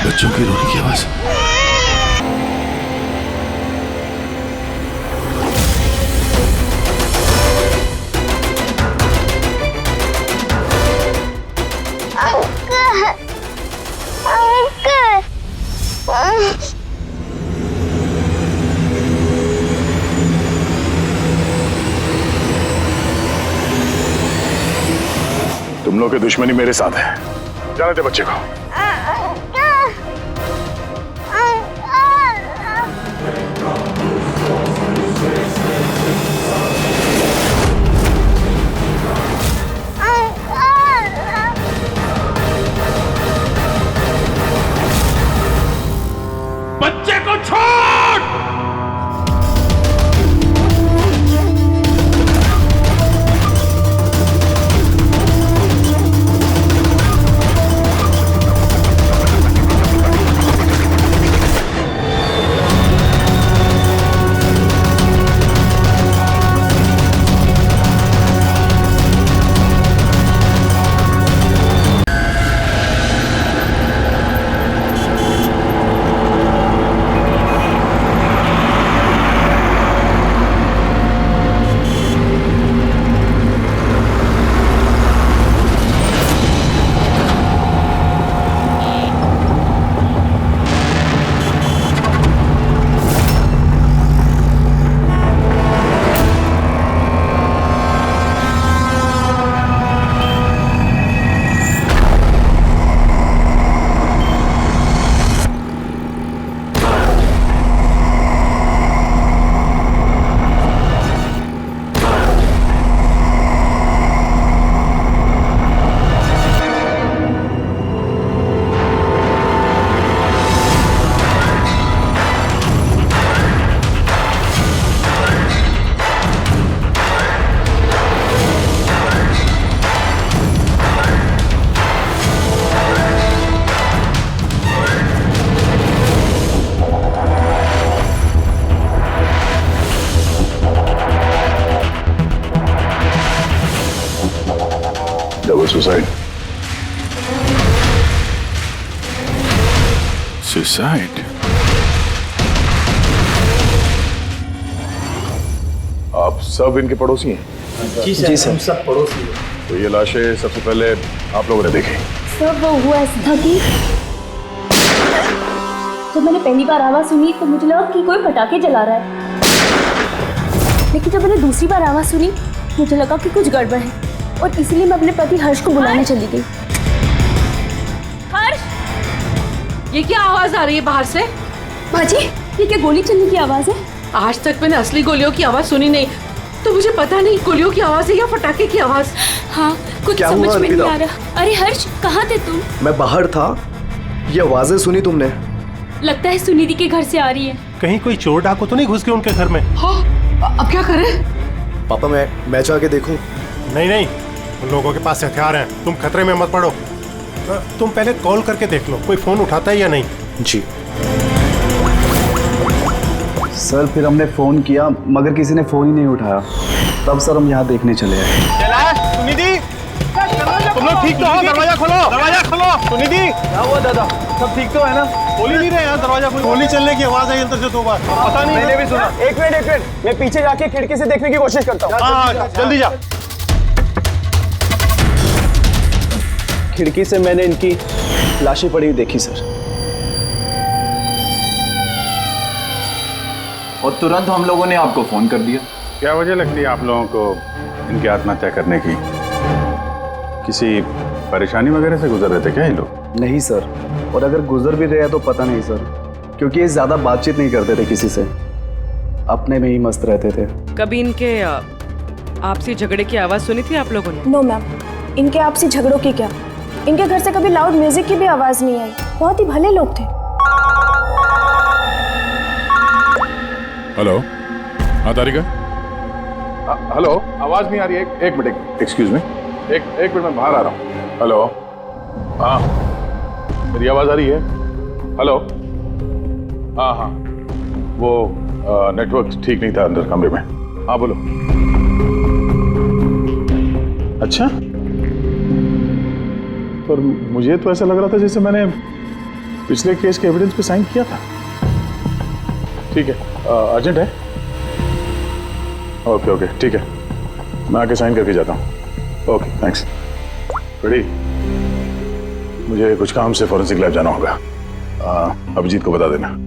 बच्चों की रोने की आवाज। तुम लोग की दुश्मनी मेरे साथ है। जाने दे बच्चे को। बच्चे को छोड़। सुसाइड। सुसाइड? आप सब इनके पड़ोसी हैं? जी सर, हम सब पड़ोसी हैं। तो ये लाशें सबसे पहले आप लोगों ने देखी? सर वो हुआ ऐसा था कि जब मैंने पहली बार आवाज सुनी तो मुझे लगा कि कोई पटाखे जला रहा है, लेकिन जब मैंने दूसरी बार आवाज सुनी मुझे लगा कि कुछ गड़बड़ है और इसलिए मैं अपने पति हर्ष को बुलाने चली गई। हर्ष, ये क्या आवाज आ रही है बाहर से? बाजी, ये क्या गोली चलने की आवाज है? आज तक मैंने असली गोलियों की आवाज सुनी नहीं, तो मुझे पता नहीं गोलियों की आवाज है या पटाखे की आवाज। हाँ, कुछ समझ में नहीं आ रहा। अरे हर्ष, कहाँ थे तुम? मैं बाहर था। ये आवाजें सुनी तुमने? लगता है सुनिधि के घर से आ रही है। कहीं कोई चोर डाकू तो नहीं घुस गए उनके घर में? हाँ, अब क्या करें? पापा मैं जाके देखूं? नहीं, उन लोगों के पास हथियार हैं, तुम खतरे में मत पड़ो। तुम पहले कॉल करके देख लो कोई फोन उठाता है या नहीं। जी सर, फिर हमने फोन किया मगर किसी ने फोन ही नहीं उठाया। तब सर हम यहाँ देखने चले आए। सुनिधि, तुम लोग ठीक तो हो? दरवाजा खोलो। सुनिधि, क्या हुआ दादा? सब ठीक तो है ना? खोल ही नहीं रहे यार दरवाजा। गोली चलने की आवाज आई अंदर से 2 बार। पता नहीं, मैंने भी सुना। एक मिनट, मैं पीछे जाके खिड़की से देखने की कोशिश करता हूँ। हाँ, जल्दी जा। खिड़की से मैंने इनकी लाशें पड़ी हुई देखी सर, और तुरंत हम लोगों ने आपको फोन कर दिया। क्या वजह लगती है आप लोगों को इनकी आत्महत्या करने की? किसी परेशानी वगैरह से गुजर रहे थे क्या ये लोग? नहीं सर, और अगर गुजर भी रहे तो पता नहीं सर, क्योंकि ये ज्यादा बातचीत नहीं करते थे किसी से, अपने में ही मस्त रहते थे। कभी इनके आपसी झगड़े की आवाज सुनी थी आप लोगों ने? नो मैम, इनके आपसी झगड़ों की क्या, इनके घर से कभी लाउड म्यूजिक की भी आवाज नहीं आई। बहुत ही भले लोग थे। हेलो, हाँ तारिका। हेलो, आवाज नहीं आ रही है। एक मिनट, एक्सक्यूज मी, एक मिनट, मैं बाहर आ रहा हूँ। हेलो, हाँ मेरी आवाज आ रही है? हेलो, हाँ, वो नेटवर्क ठीक नहीं था अंदर कमरे में। हाँ बोलो। अच्छा, पर मुझे तो ऐसा लग रहा था जैसे मैंने पिछले केस के एविडेंस पे साइन किया था। ठीक है, अर्जेंट है? ओके ओके ठीक है, मैं आके साइन करके जाता हूँ। Okay thanks. रेडी? मुझे कुछ काम से फॉरेंसिक लैब जाना होगा। अभिजीत को बता देना।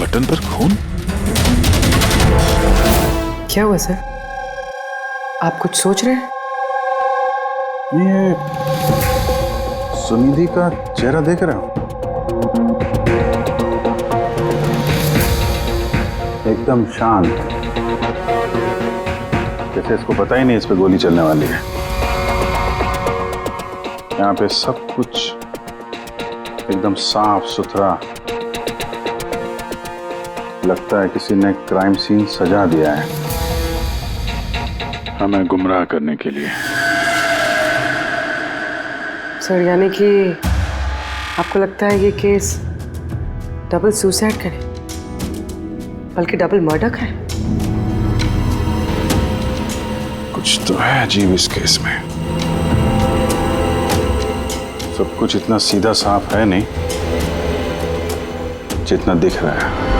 बटन पर खून? क्या हुआ सर? आप कुछ सोच रहे हैं? ये सुनिधि का चेहरा देख रहा हूं, एकदम शांत, जैसे इसको पता ही नहीं इस पे गोली चलने वाली है। यहाँ पे सब कुछ एकदम साफ सुथरा, लगता है किसी ने क्राइम सीन सजा दिया है हमें गुमराह करने के लिए। सर यानी कि आपको लगता है ये केस डबल सुसाइड का नहीं बल्कि डबल मर्डर का है? कुछ तो है अजीब इस केस में। सब कुछ इतना सीधा साफ है नहीं जितना दिख रहा है।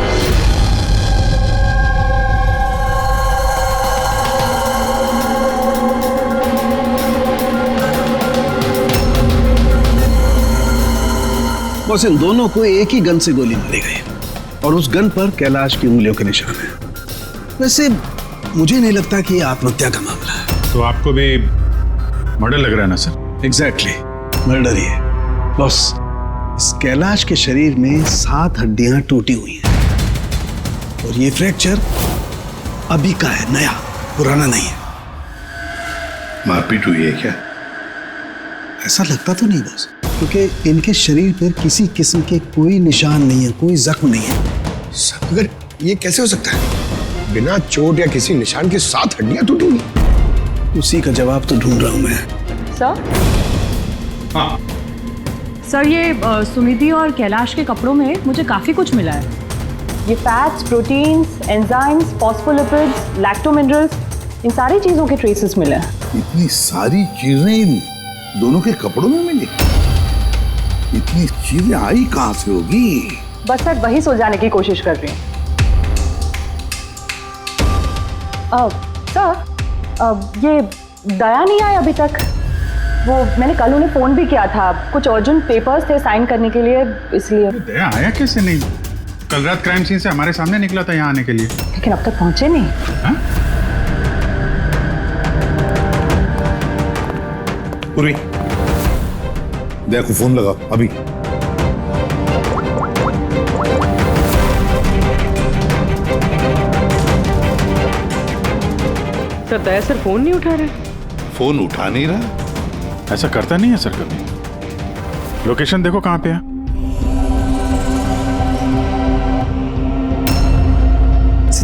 बस इन दोनों को एक ही गन से गोली मारी गई और उस गन पर कैलाश की उंगलियों के निशान है। वैसे मुझे नहीं लगता कि ये आत्महत्या का मामला है। तो आपको भी मर्डर लग रहा है ना सर? एग्जैक्टली, मर्डर ही है। बॉस, इस कैलाश के शरीर में 7 हड्डियां टूटी हुई हैं और ये फ्रैक्चर अभी का है, नया, पुराना नहीं है। मारपीट हुई है क्या? ऐसा लगता तो नहीं बॉस, क्योंकि इनके शरीर पर किसी किस्म के कोई निशान नहीं है, कोई जख्म नहीं है। मगर ये कैसे हो सकता है? बिना चोट या किसी निशान के 7 हड्डियां टूटी हुई। उसी का जवाब तो ढूंढ रहा हूं मैं। सर? हाँ सर, ये सुनिधि और कैलाश के कपड़ों में मुझे काफी कुछ मिला है। ये फैट्स, प्रोटीन्स, एंजाइम्स, फॉस्फोलिपिड्स, लैक्टोमिनरल्स, इन सारी चीजों के ट्रेसेस मिले हैं। इतनी सारी चीजें इन दोनों के कपड़ों में मिली? इतनी चीजें आई कहां से होगी? बस सर वही सुलझाने की कोशिश कर रही हूँ। सर, ये दया नहीं आई अभी तक। वो मैंने कल उन्हें फोन भी किया था, कुछ अर्जेंट पेपर्स थे साइन करने के लिए, इसलिए। दया आया कैसे नहीं? कल रात क्राइम सीन से हमारे सामने निकला था यहाँ आने के लिए। लेकिन अब तक पहुंचे नहीं। हाँ? पूरी दया को फोन लगा अभी। सर दया सर फोन नहीं उठा रहे। फोन उठा नहीं रहा? ऐसा करता नहीं है सर कभी। लोकेशन देखो कहाँ पे है।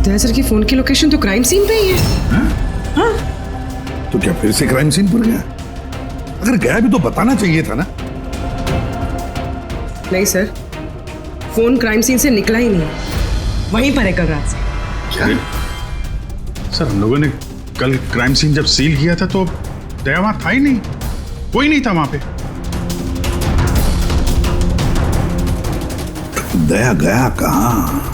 दया सर की फोन की लोकेशन तो क्राइम सीन पे ही है। हाँ? तो क्या फिर से क्राइम सीन पर गया? अगर गया भी तो बताना चाहिए था ना। नहीं सर, फोन क्राइम सीन से निकला ही नहीं, वहीं पर है कल रात से। क्या? सर हम लोगों ने कल क्राइम सीन जब सील किया था तो दया वहां था ही नहीं, कोई नहीं था वहां पे। दया गया कहाँ?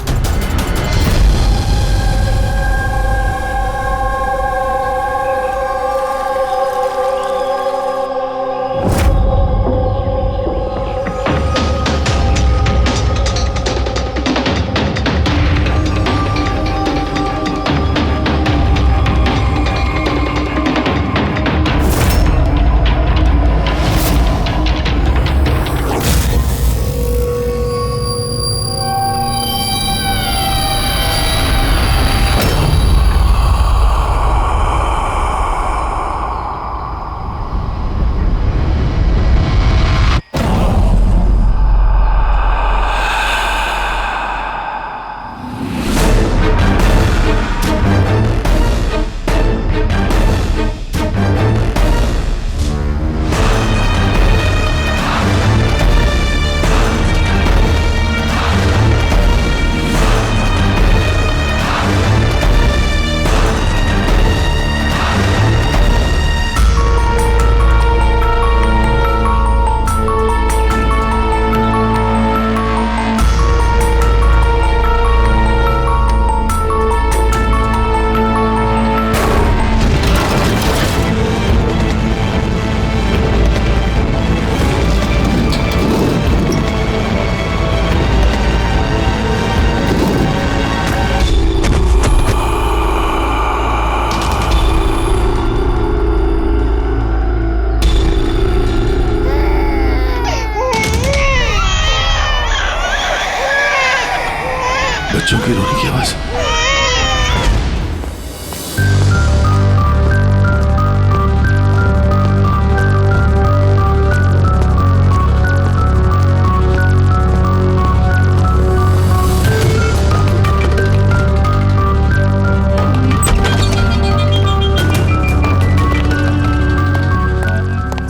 गोली की आवाज।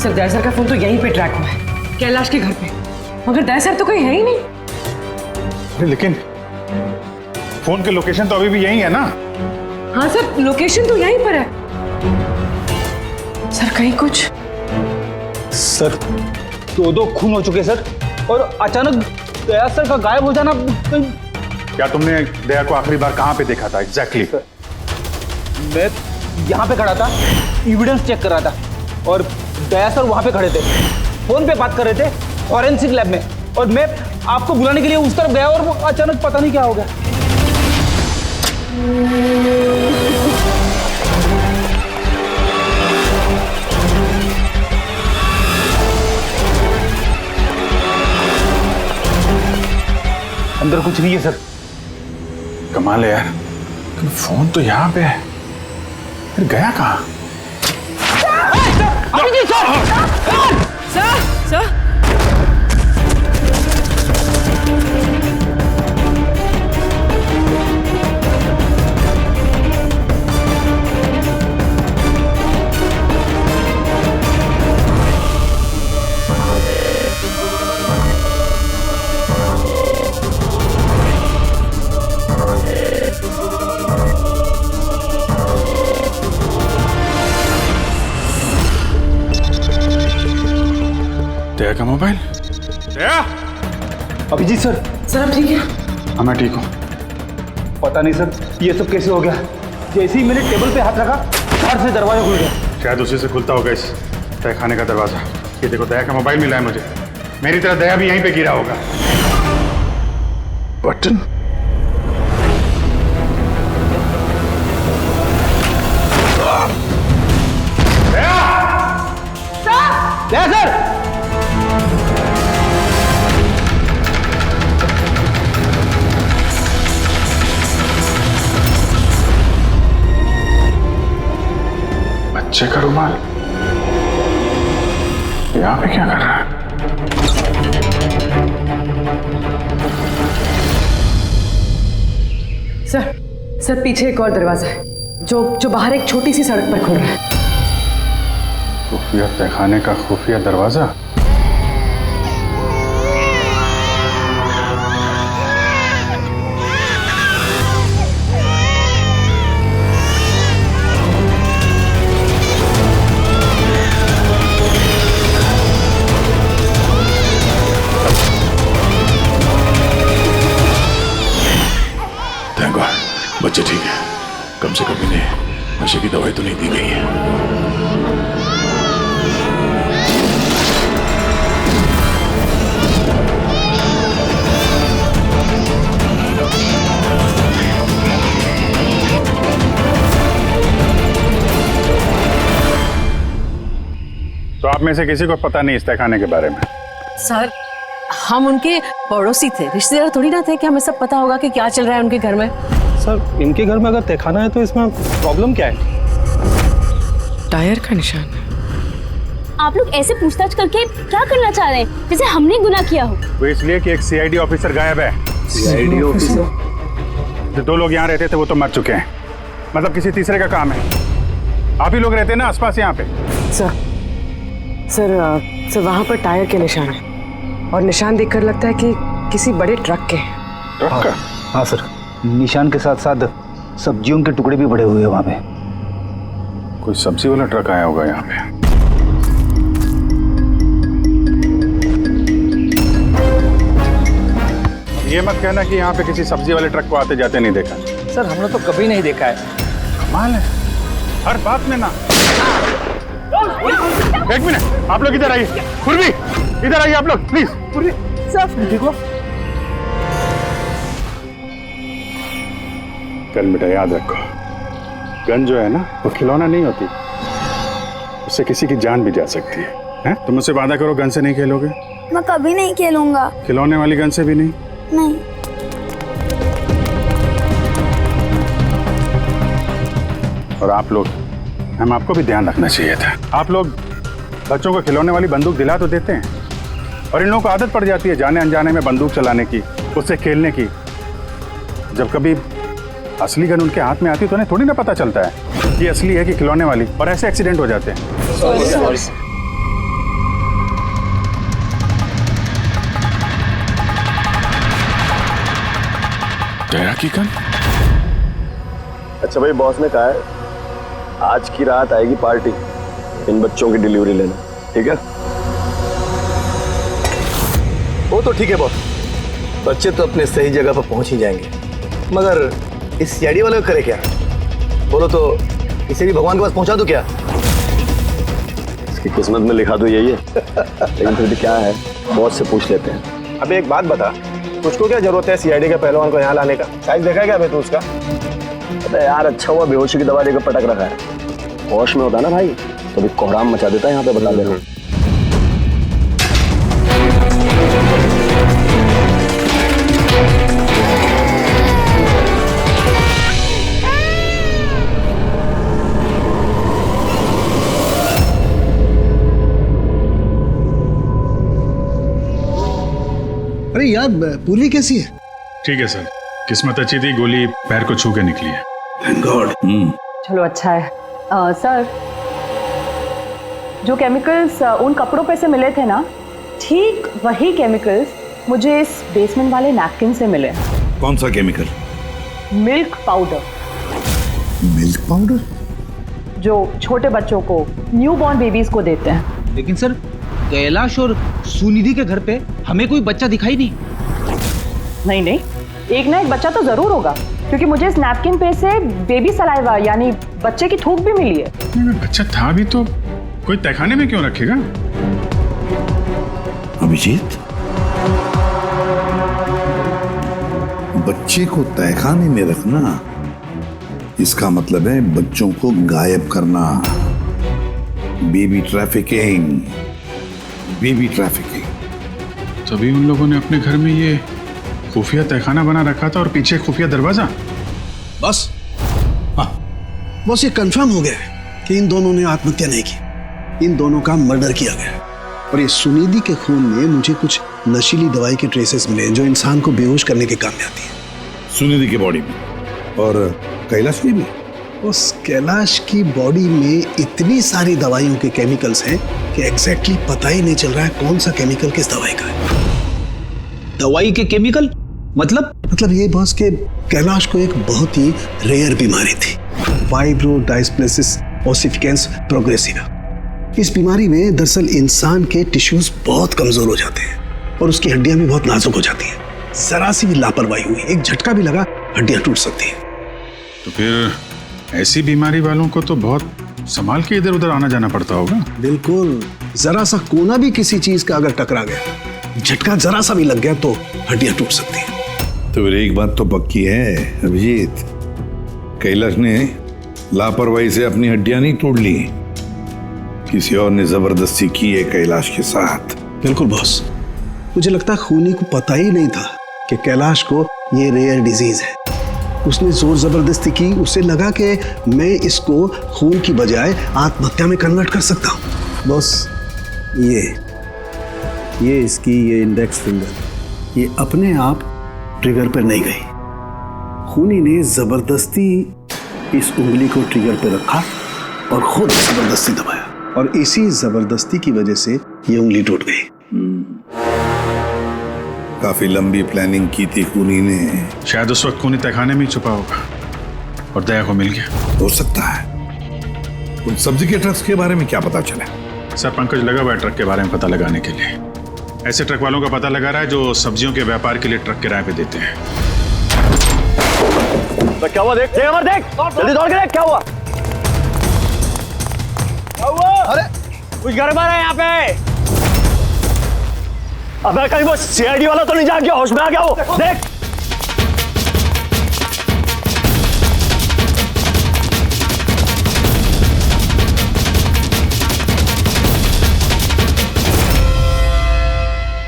सर दया का फोन तो यहीं पे ट्रैक हुआ है, कैलाश के घर पे, मगर दया तो कोई है ही नहीं। अरे लेकिन फोन के लोकेशन तो अभी भी यही है ना? हाँ सर, लोकेशन तो यहीं पर है। सर कहीं कुछ? सर 2 खून हो चुके सर, और अचानक दया सर का गायब हो जाना। क्या तुमने दया को आखिरी बार कहाँ पे देखा था एग्जैक्टली? मैं यहाँ पे खड़ा था, एविडेंस चेक कर रहा था, और दया सर वहाँ पे खड़े थे, फोन पे बात कर रहे थे फॉरेंसिक लैब में, और मैं आपको बुलाने के लिए उस तरफ गया और वो अचानक पता नहीं क्या हो गया। अंदर कुछ नहीं है सर। कमाल है यार, लेकिन फोन तो यहाँ पे है, फिर गया कहाँ? सर दया का मोबाइल? दया! अभिजीत सर। सर आप ठीक है? हाँ मैं ठीक हूँ। पता नहीं सर ये सब कैसे हो गया, जैसे ही मैंने टेबल पे हाथ रखा बाहर से दरवाजा खुल गया। शायद उसी से खुलता होगा इस तय खाने का दरवाजा। ये देखो दया का मोबाइल मिला है मुझे, मेरी तरह दया भी यहीं पे गिरा होगा। बटन? दया सर! बच्चे का रुमाल यहाँ पे क्या कर रहा है? सर पीछे एक और दरवाजा है जो बाहर एक छोटी सी सड़क पर खुल रहा है। खुफिया तहखाने का खुफिया दरवाजा? बच्चे ठीक है, कम से कम इन्हें नशे की दवाई तो नहीं दी गई है। तो आप में से किसी को पता नहीं इस तहखाने के बारे में? सर हम उनके पड़ोसी थे, रिश्तेदार थोड़ी ना थे कि हमें सब पता होगा कि क्या चल रहा है उनके घर में। सर इनके घर में अगर तहखाना है तो इसमें प्रॉब्लम क्या है? टायर का निशान है। आप लोग ऐसे पूछताछ करके क्या करना चाह रहे हैं, जैसे हमने गुनाह किया हो? वो इसलिए कि एक सीआईडी ऑफिसर गायब है। CID officer? जो 2 लोग यहाँ रहते थे वो तो मर चुके हैं, मतलब किसी तीसरे का काम है। आप ही लोग रहते हैं ना आसपास यहाँ पे? सर वहाँ पर टायर के निशान है, और निशान देखकर लगता है कि किसी बड़े ट्रक के हैं। ट्रक का? हाँ सर, निशान के साथ साथ सब्जियों के टुकड़े भी पड़े हुए हैं वहाँ पे। कोई सब्जी वाला ट्रक आया होगा यहाँ पे। ये मत कहना कि यहाँ पे किसी सब्जी वाले ट्रक को आते जाते नहीं देखा। सर हमने तो कभी नहीं देखा है। कमाल है, हर बात में ना। एक मिनट, आप लोग इधर आइए। पूर्वी इधर आइए आप लोग प्लीज। पूर्वी सर ठीक हो? कल बेटा याद रखो, गन जो है ना वो खिलौना नहीं होती, उससे किसी की जान भी जा सकती है, हैं? तुम मुझसे वादा करो गन से नहीं खेलोगे। मैं कभी नहीं खेलूंगा। खिलौने वाली गन से भी नहीं? नहीं। और आप लोग, मैम आपको भी ध्यान रखना चाहिए था। आप लोग बच्चों को खिलौने वाली बंदूक दिला तो देते हैं, और इन लोगों को आदत पड़ जाती है जाने अनजाने में बंदूक चलाने की, उससे खेलने की। जब कभी असली गन उनके हाथ में आती है तो उन्हें थोड़ी ना पता चलता है कि असली है कि खिलौने वाली, और ऐसे एक्सीडेंट हो जाते हैं। दया की गन? अच्छा भाई, बॉस ने कहा है आज की रात आएगी पार्टी इन बच्चों की डिलीवरी लेने, ठीक है? वो तो ठीक है बॉस, बच्चे तो अपने सही जगह पर पहुंच ही जाएंगे, मगर इस सीआईडी वाले को करे क्या? बोलो तो इसे भी भगवान के पास पहुंचा दो क्या? इसकी किस्मत में लिखा तो यही है। लेकिन फिर भी क्या है, बॉस से पूछ लेते हैं। अबे एक बात बता, तुझको क्या जरूरत है सीआईडी के पहलवान को यहाँ लाने का? साइज देखा है क्या अबे तू उसका? अबे यार अच्छा हुआ बेहोशी की दवा देकर पटक रखा है, होश में होता ना भाई तो भी कोहराम मचा देता है यहाँ पे, बता देना। अरे यार, पूर्वी कैसी है? ठीक है सर, किस्मत अच्छी थी, गोली पैर को छू के निकली है। Thank God. चलो अच्छा है। सर, जो केमिकल्स उन कपड़ों पे से मिले थे ना, ठीक वही केमिकल्स मुझे इस बेसमेंट वाले नैपकिन से मिले। कौन सा chemical? Milk powder. Milk powder? जो छोटे बच्चों को, न्यूबॉर्न बेबीज को देते हैं। लेकिन सर, कैलाश और सुनिधि के घर पे हमें कोई बच्चा दिखाई नहीं। नहीं, एक ना एक बच्चा तो जरूर होगा, क्योंकि मुझे इस नैपकिन पे से बेबी सलाइवा यानी बच्चे की थूक भी मिली है। बच्चा था भी तो कोई तहखाने में क्यों रखेगा? अभिजीत, बच्चे को तहखाने में रखना, इसका मतलब है बच्चों को गायब करना। Baby trafficking, baby trafficking. तभी उन लोगों ने अपने घर में ये खुफिया तहखाना बना रखा था और पीछे खुफिया दरवाजा। बस हाँ, बस ये कंफर्म हो गया कि इन दोनों ने आत्महत्या नहीं की, इन दोनों का मर्डर किया गया। और ये सुनिधि के खून में मुझे कुछ नशीली दवाई के ट्रेसेस मिले जो इंसान को बेहोश करने के काम में आती है। सुनिधि की बॉडी में और कैलाश की भी? उस कैलाश की बॉडी में इतनी सारी दवाइयों के केमिकल्स हैं कि एग्जैक्टली पता ही नहीं चल रहा है कौन सा केमिकल किस दवाई का है। दवाई के केमिकल? मतलब ये बॉस के कैलाश को एक बहुत ही रेयर बीमारी थी, फाइब्रोडायस्प्लेसिस ओसिफिकेंस प्रोग्रेसिवा। इस बीमारी में दरअसल इंसान के टिश्यूज बहुत कमजोर हो जाते हैं और उसकी हड्डियां भी बहुत नाजुक हो जाती हैं। जरा सी भी लापरवाही हुई, एक झटका भी लगा, हड्डियां टूट सकती हैं। तो फिर ऐसी बीमारी वालों को तो बहुत संभाल के इधर उधर आना जाना पड़ता होगा। बिल्कुल, जरा सा कोना भी किसी चीज का अगर टकरा गया, झटका जरा सा भी लग गया तो हड्डियां टूट सकती हैं। तो फिर एक बात तो पक्की है अभिजीत, कैलाश ने लापरवाही से अपनी हड्डियां नहीं तोड़ ली, किसी और ने जबरदस्ती की है कैलाश के साथ। बिल्कुल बॉस, मुझे लगता है खूनी को पता ही नहीं था कि कैलाश को ये रेयर डिजीज है। उसने जोर जबरदस्ती की, उसे लगा कि मैं इसको खून की बजाय आत्महत्या में कन्वर्ट कर सकता हूँ। बॉस, ये इसकी ये इंडेक्स फिंगर, ये अपने आप ट्रिगर पर नहीं गई, खूनी ने जबरदस्ती इस उंगली को ट्रिगर पर रखा और खुद जबरदस्ती दबाया, और इसी जबरदस्ती की वजह से ये उंगली टूट गई। काफी लंबी प्लानिंग की थी खूनी ने। शायद उस वक्त खूनी तहखाने में ही छुपा होगा और दया को मिल गया। हो सकता है। उन सब्जी के ट्रक्स के बारे में क्या पता चला? सर, पंकज लगा हुआ है ट्रक के बारे में पता लगाने के लिए। ऐसे ट्रक वालों का पता लगा रहा है जो सब्जियों के व्यापार के लिए ट्रक किराए पे देते हैं। तो क्या हुआ? देख जल्दी दौड़ के देख क्या हुआ। अरे कुछ गड़बड़ है यहाँ पे। अबे कहीं वो सीआईडी वाला तो नहीं जाग गया, होश में आ गया वो? देख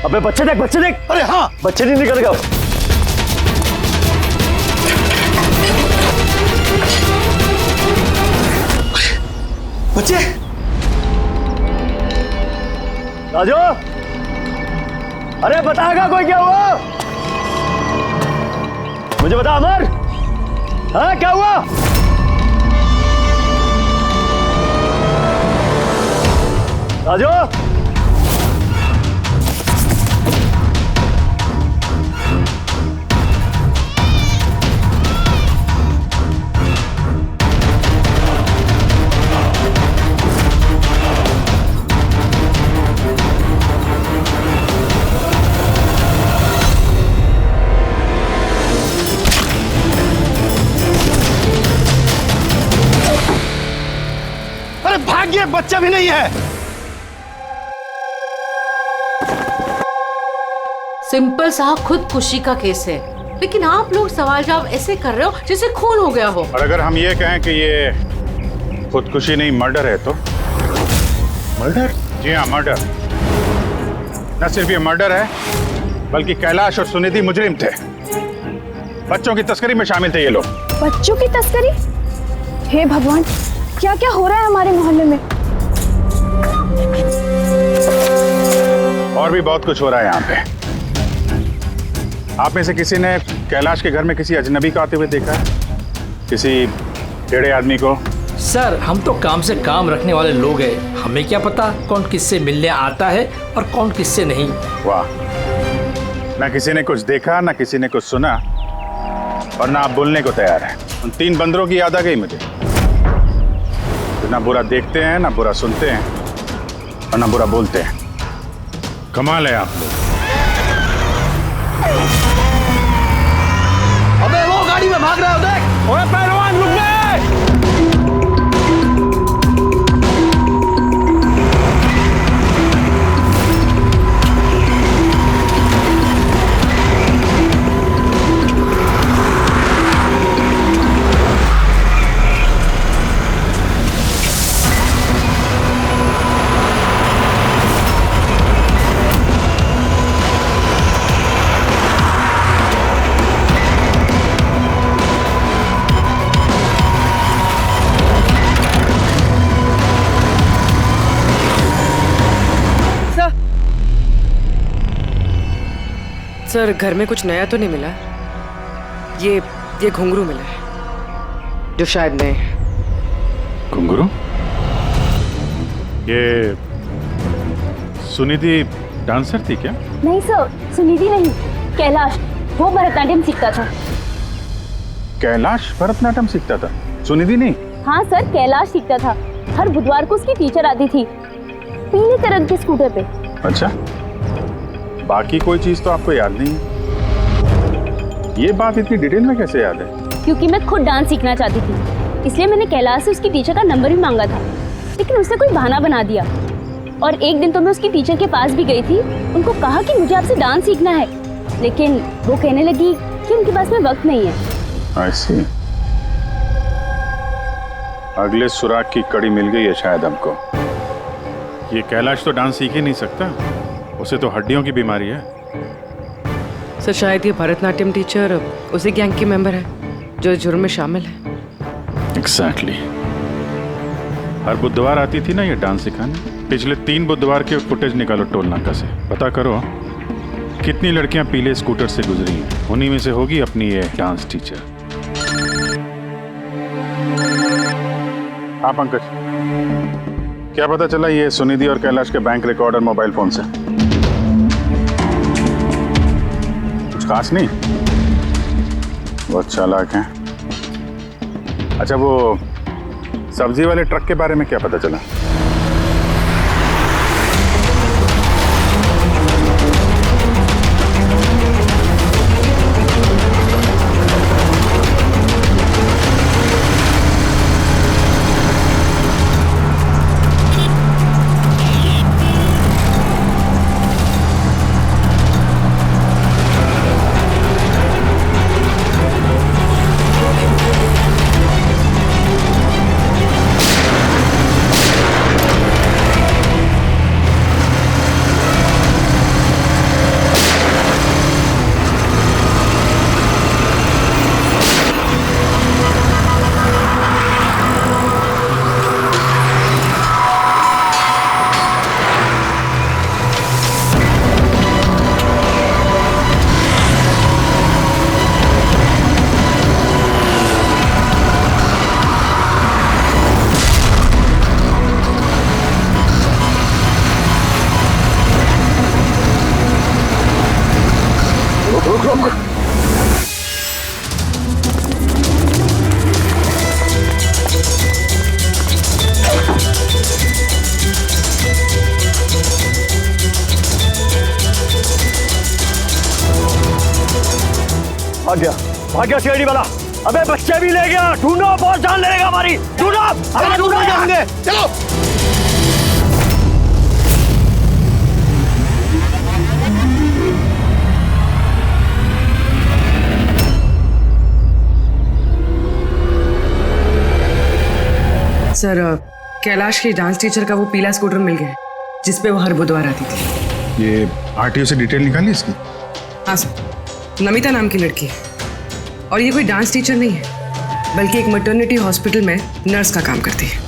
अबे बच्चे देख। अरे हाँ, बच्चे नहीं निकल गए। बच्चे राजू, अरे बताएगा कोई क्या हुआ? मुझे बता अमर, हाँ क्या हुआ? राजू, भाग्य बच्चा भी नहीं है। सिंपल सा खुदकुशी का केस है, लेकिन आप लोग सवाल जवाब ऐसे कर रहे हो जैसे खून हो गया हो। और अगर हम ये कहें कि ये खुदकुशी नहीं मर्डर है तो? मर्डर? जी हाँ मर्डर। न सिर्फ ये मर्डर है बल्कि कैलाश और सुनिधि मुजरिम थे। बच्चों की तस्करी में शामिल थे ये लोग। बच्चों की तस्करी? हे भगवान, क्या क्या हो रहा है हमारे मोहल्ले में? और भी बहुत कुछ हो रहा है यहाँ पे। आप में से किसी ने कैलाश के घर में किसी अजनबी को आते हुए देखा है? किसी टेढ़े आदमी को? सर हम तो काम से काम रखने वाले लोग हैं, हमें क्या पता कौन किससे मिलने आता है और कौन किससे नहीं। वाह, ना किसी ने कुछ देखा ना किसी ने कुछ सुना और ना आप बोलने को तैयार हैं। उन 3 बंदरों की याद आ गई मुझे, तो ना बुरा देखते हैं ना बुरा सुनते हैं और ना बुरा बोलते हैं। कमाल है आप लोग। अबे वो गाड़ी में भाग रहा है, देख। ओए पहलवान रुक गए। सर घर में कुछ नया तो नहीं मिला? ये घुंघरू मिला है जो शायद नए हैं। घुंघरू? ये सुनिधि डांसर थी क्या? नहीं सर, सुनिधि नहीं, कैलाश। वो भरतनाट्यम सीखता था। कैलाश भरतनाट्यम सीखता था, सुनिधि नहीं? हाँ सर, कैलाश सीखता था। हर बुधवार को उसकी टीचर आती थी, पीले रंग के स्कूटर पे। अच्छा, बाकी कोई चीज तो आपको याद नहीं है? ये बात इतनी डिटेल में कैसे याद है? क्योंकि मैं खुद डांस सीखना चाहती थी, इसलिए मैंने कैलाश से उसकी टीचर का नंबर भी मांगा था, लेकिन उसने कोई बहाना बना दिया। और एक दिन तो मैं उसकी टीचर के पास भी गई थी, उनको कहा कि मुझे आपसे डांस सीखना है, लेकिन वो कहने लगी कि उनके पास में वक्त नहीं है। I see। अगले सुराग की कड़ी मिल गई है शायद हमको। ये कैलाश तो डांस सीख ही नहीं सकता, उसे तो हड्डियों की बीमारी है। सर शायद ये भरतनाट्यम टीचर उसी गैंग की मेंबर है जो जुर्म में शामिल है। एग्जैक्टली। हर बुधवार आती थी ना ये डांस सिखाने। पिछले 3 बुधवार के फुटेज निकालो टोल नाका से, पता करो कितनी लड़कियां पीले स्कूटर से गुजरी हैं। उन्हीं में से होगी अपनी ये डांस टीचर। हाँ पंकज, क्या पता चला ये सुनिधि और कैलाश के बैंक रिकॉर्ड और मोबाइल फोन से? कुछ खास नहीं, बहुत चालाक हैं। अच्छा, वो सब्जी वाले ट्रक के बारे में क्या पता चला? भाग गया सीआईडी वाला। अबे बच्चे भी ले गया, ढूंढो, बहुत जान लेगा हमारी, ढूंढो, अबे ढूंढो जाएंगे, चलो। सर कैलाश की डांस टीचर का वो पीला स्कूटर मिल गया है जिसपे वो हर बुधवार आती थी। ये आरटीओ से डिटेल निकाली इसकी? हाँ सर, नमिता नाम की लड़की है और ये कोई डांस टीचर नहीं है बल्कि एक मैटरनिटी हॉस्पिटल में नर्स का काम करती है।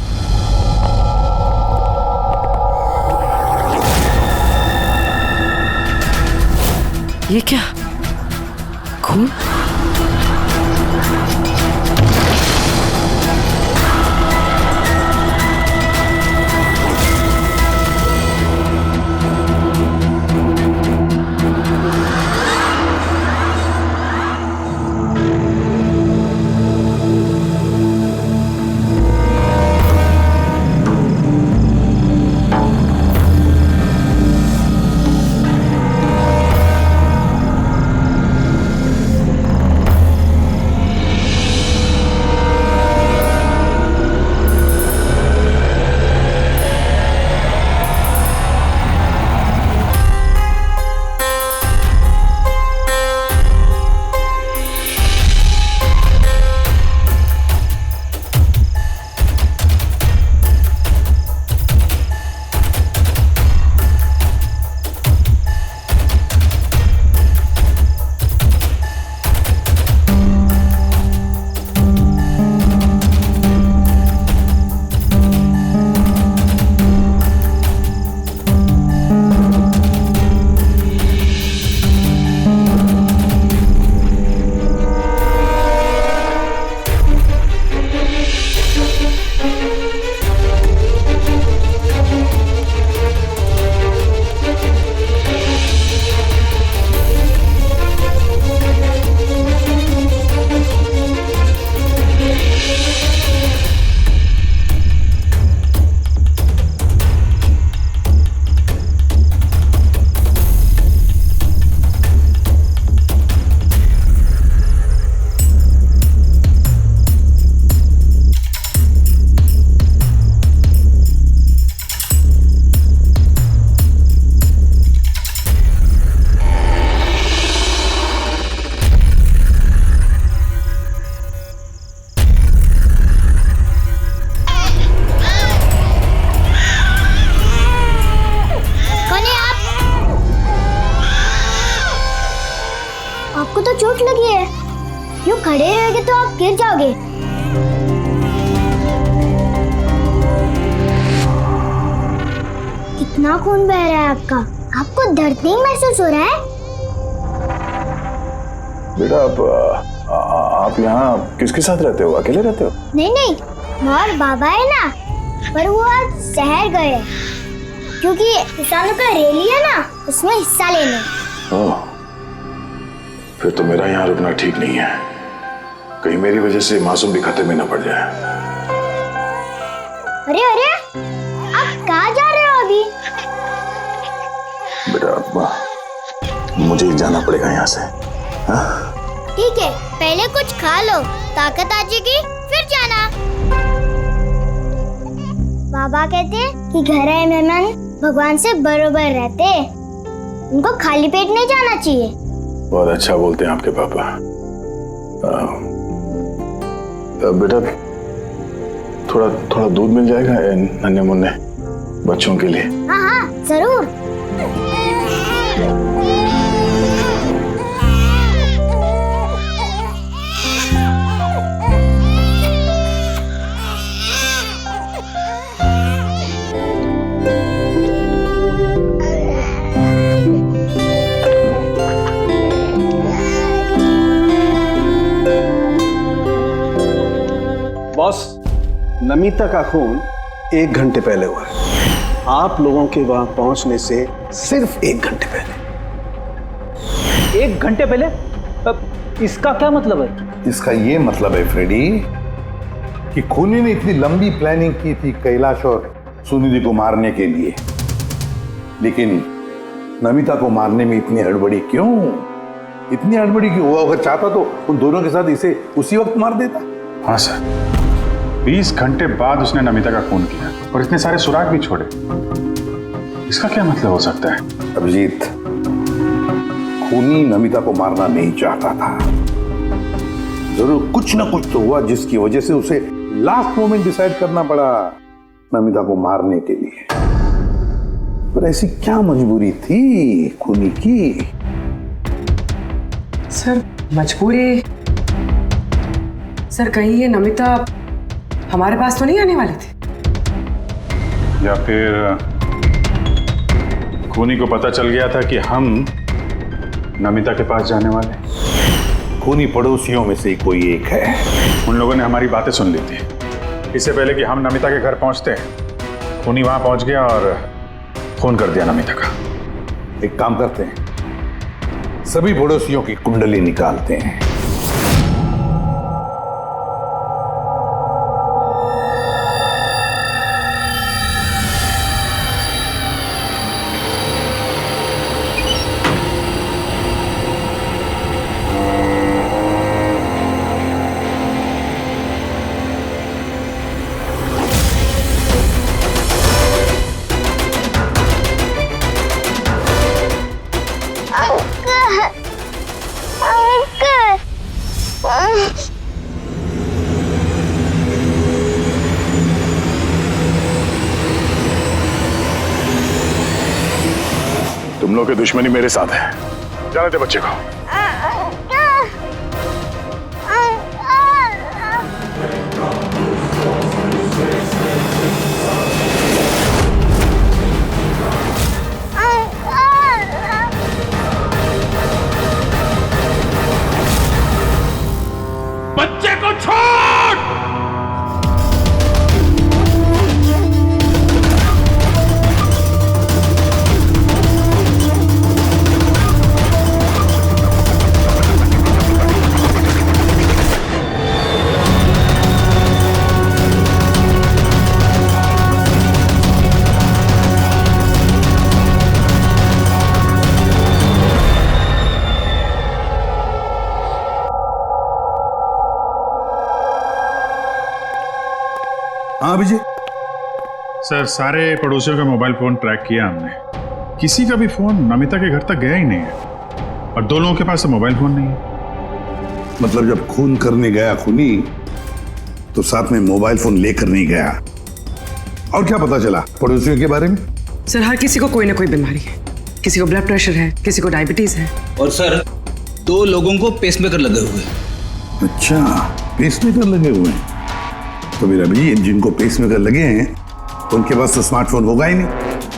ये क्या खून? आपको तो चोट लगी है, यूं खड़े रहोगे तो आप गिर जाओगे। कितना खून बह रहा है आपका, आपको दर्द नहीं महसूस हो रहा है? बेटा आप यहाँ किसके साथ रहते हो, अकेले रहते हो? नहीं नहीं, और बाबा है ना, पर वो आज शहर गए क्योंकि किसानों का रैली है ना, उसमें हिस्सा लेने। ओह, फिर तो मेरा यहाँ रुकना ठीक नहीं है, कहीं मेरी वजह से मासूम भी खतरे में न पड़ जाए। अरे अरे, आप कहाँ जा रहे हो अभी? बेटा मुझे जाना पड़ेगा यहाँ से। हाँ? ठीक है, पहले कुछ खा लो, ताकत आ जाएगी फिर जाना। बाबा कहते हैं कि घर आए मेहमान भगवान से बरोबर रहते, उनको खाली पेट नहीं जाना चाहिए। बहुत अच्छा बोलते हैं आपके पापा। बेटा थोड़ा थोड़ा दूध मिल जाएगा नन्हे मुन्ने बच्चों के लिए? हाँ हाँ जरूर। बॉस, नमिता का खून 1 घंटे पहले हुआ है, आप लोगों के वहां पहुंचने से सिर्फ 1 घंटे पहले। 1 घंटे पहले? इसका क्या मतलब है? इसका ये मतलब है फ्रेडी कि खूनी ने इतनी लंबी प्लानिंग की थी कैलाश और सुनिधि को मारने के लिए, लेकिन नमिता को मारने में इतनी हड़बड़ी क्यों? इतनी हड़बड़ी क्यों? वो अगर चाहता तो उन दोनों के साथ इसे उसी वक्त मार देता। हाँ सर, 20 घंटे बाद उसने नमिता का खून किया और इतने सारे सुराग भी छोड़े। इसका क्या मतलब हो सकता है? अभिजीत, खूनी नमिता को मारना नहीं चाहता था। जरूर कुछ ना कुछ तो हुआ जिसकी वजह से उसे लास्ट मोमेंट डिसाइड करना पड़ा नमिता को मारने के लिए। पर ऐसी क्या मजबूरी थी खूनी की? सर मजबूरी, सर कहीं ये नमिता हमारे पास तो नहीं आने वाली थी? या फिर खूनी को पता चल गया था कि हम नमिता के पास जाने वाले? खूनी पड़ोसियों में से कोई एक है। उन लोगों ने हमारी बातें सुन ली थी। इससे पहले कि हम नमिता के घर पहुंचते, खूनी वहां पहुंच गया और फोन कर दिया नमिता का। एक काम करते हैं, सभी पड़ोसियों की कुंडली निकालते हैं। तुम लोग की दुश्मनी मेरे साथ है। जाने दे बच्चे को। बच्चे को छोड़। हाँ अभिजीत। सर, सारे पड़ोसियों का मोबाइल फोन ट्रैक किया हमने। किसी का भी फोन नमिता के घर तक गया ही नहीं है और 2 लोगों के पास तो मोबाइल फोन नहीं है। मतलब जब खून करने गया खूनी तो साथ में मोबाइल फोन लेकर नहीं गया। और क्या पता चला पड़ोसियों के बारे में? सर हर किसी को कोई ना कोई बीमारी है। किसी को ब्लड प्रेशर है, किसी को डायबिटीज है। और सर 2 लोगों को पेसमेकर लगे हुए हैं। अच्छा, पेसमेकर लगे हुए हैं। तो मेरा भी जिनको पेसमेकर लगे हैं उनके पास तो स्मार्टफोन होगा ही नहीं,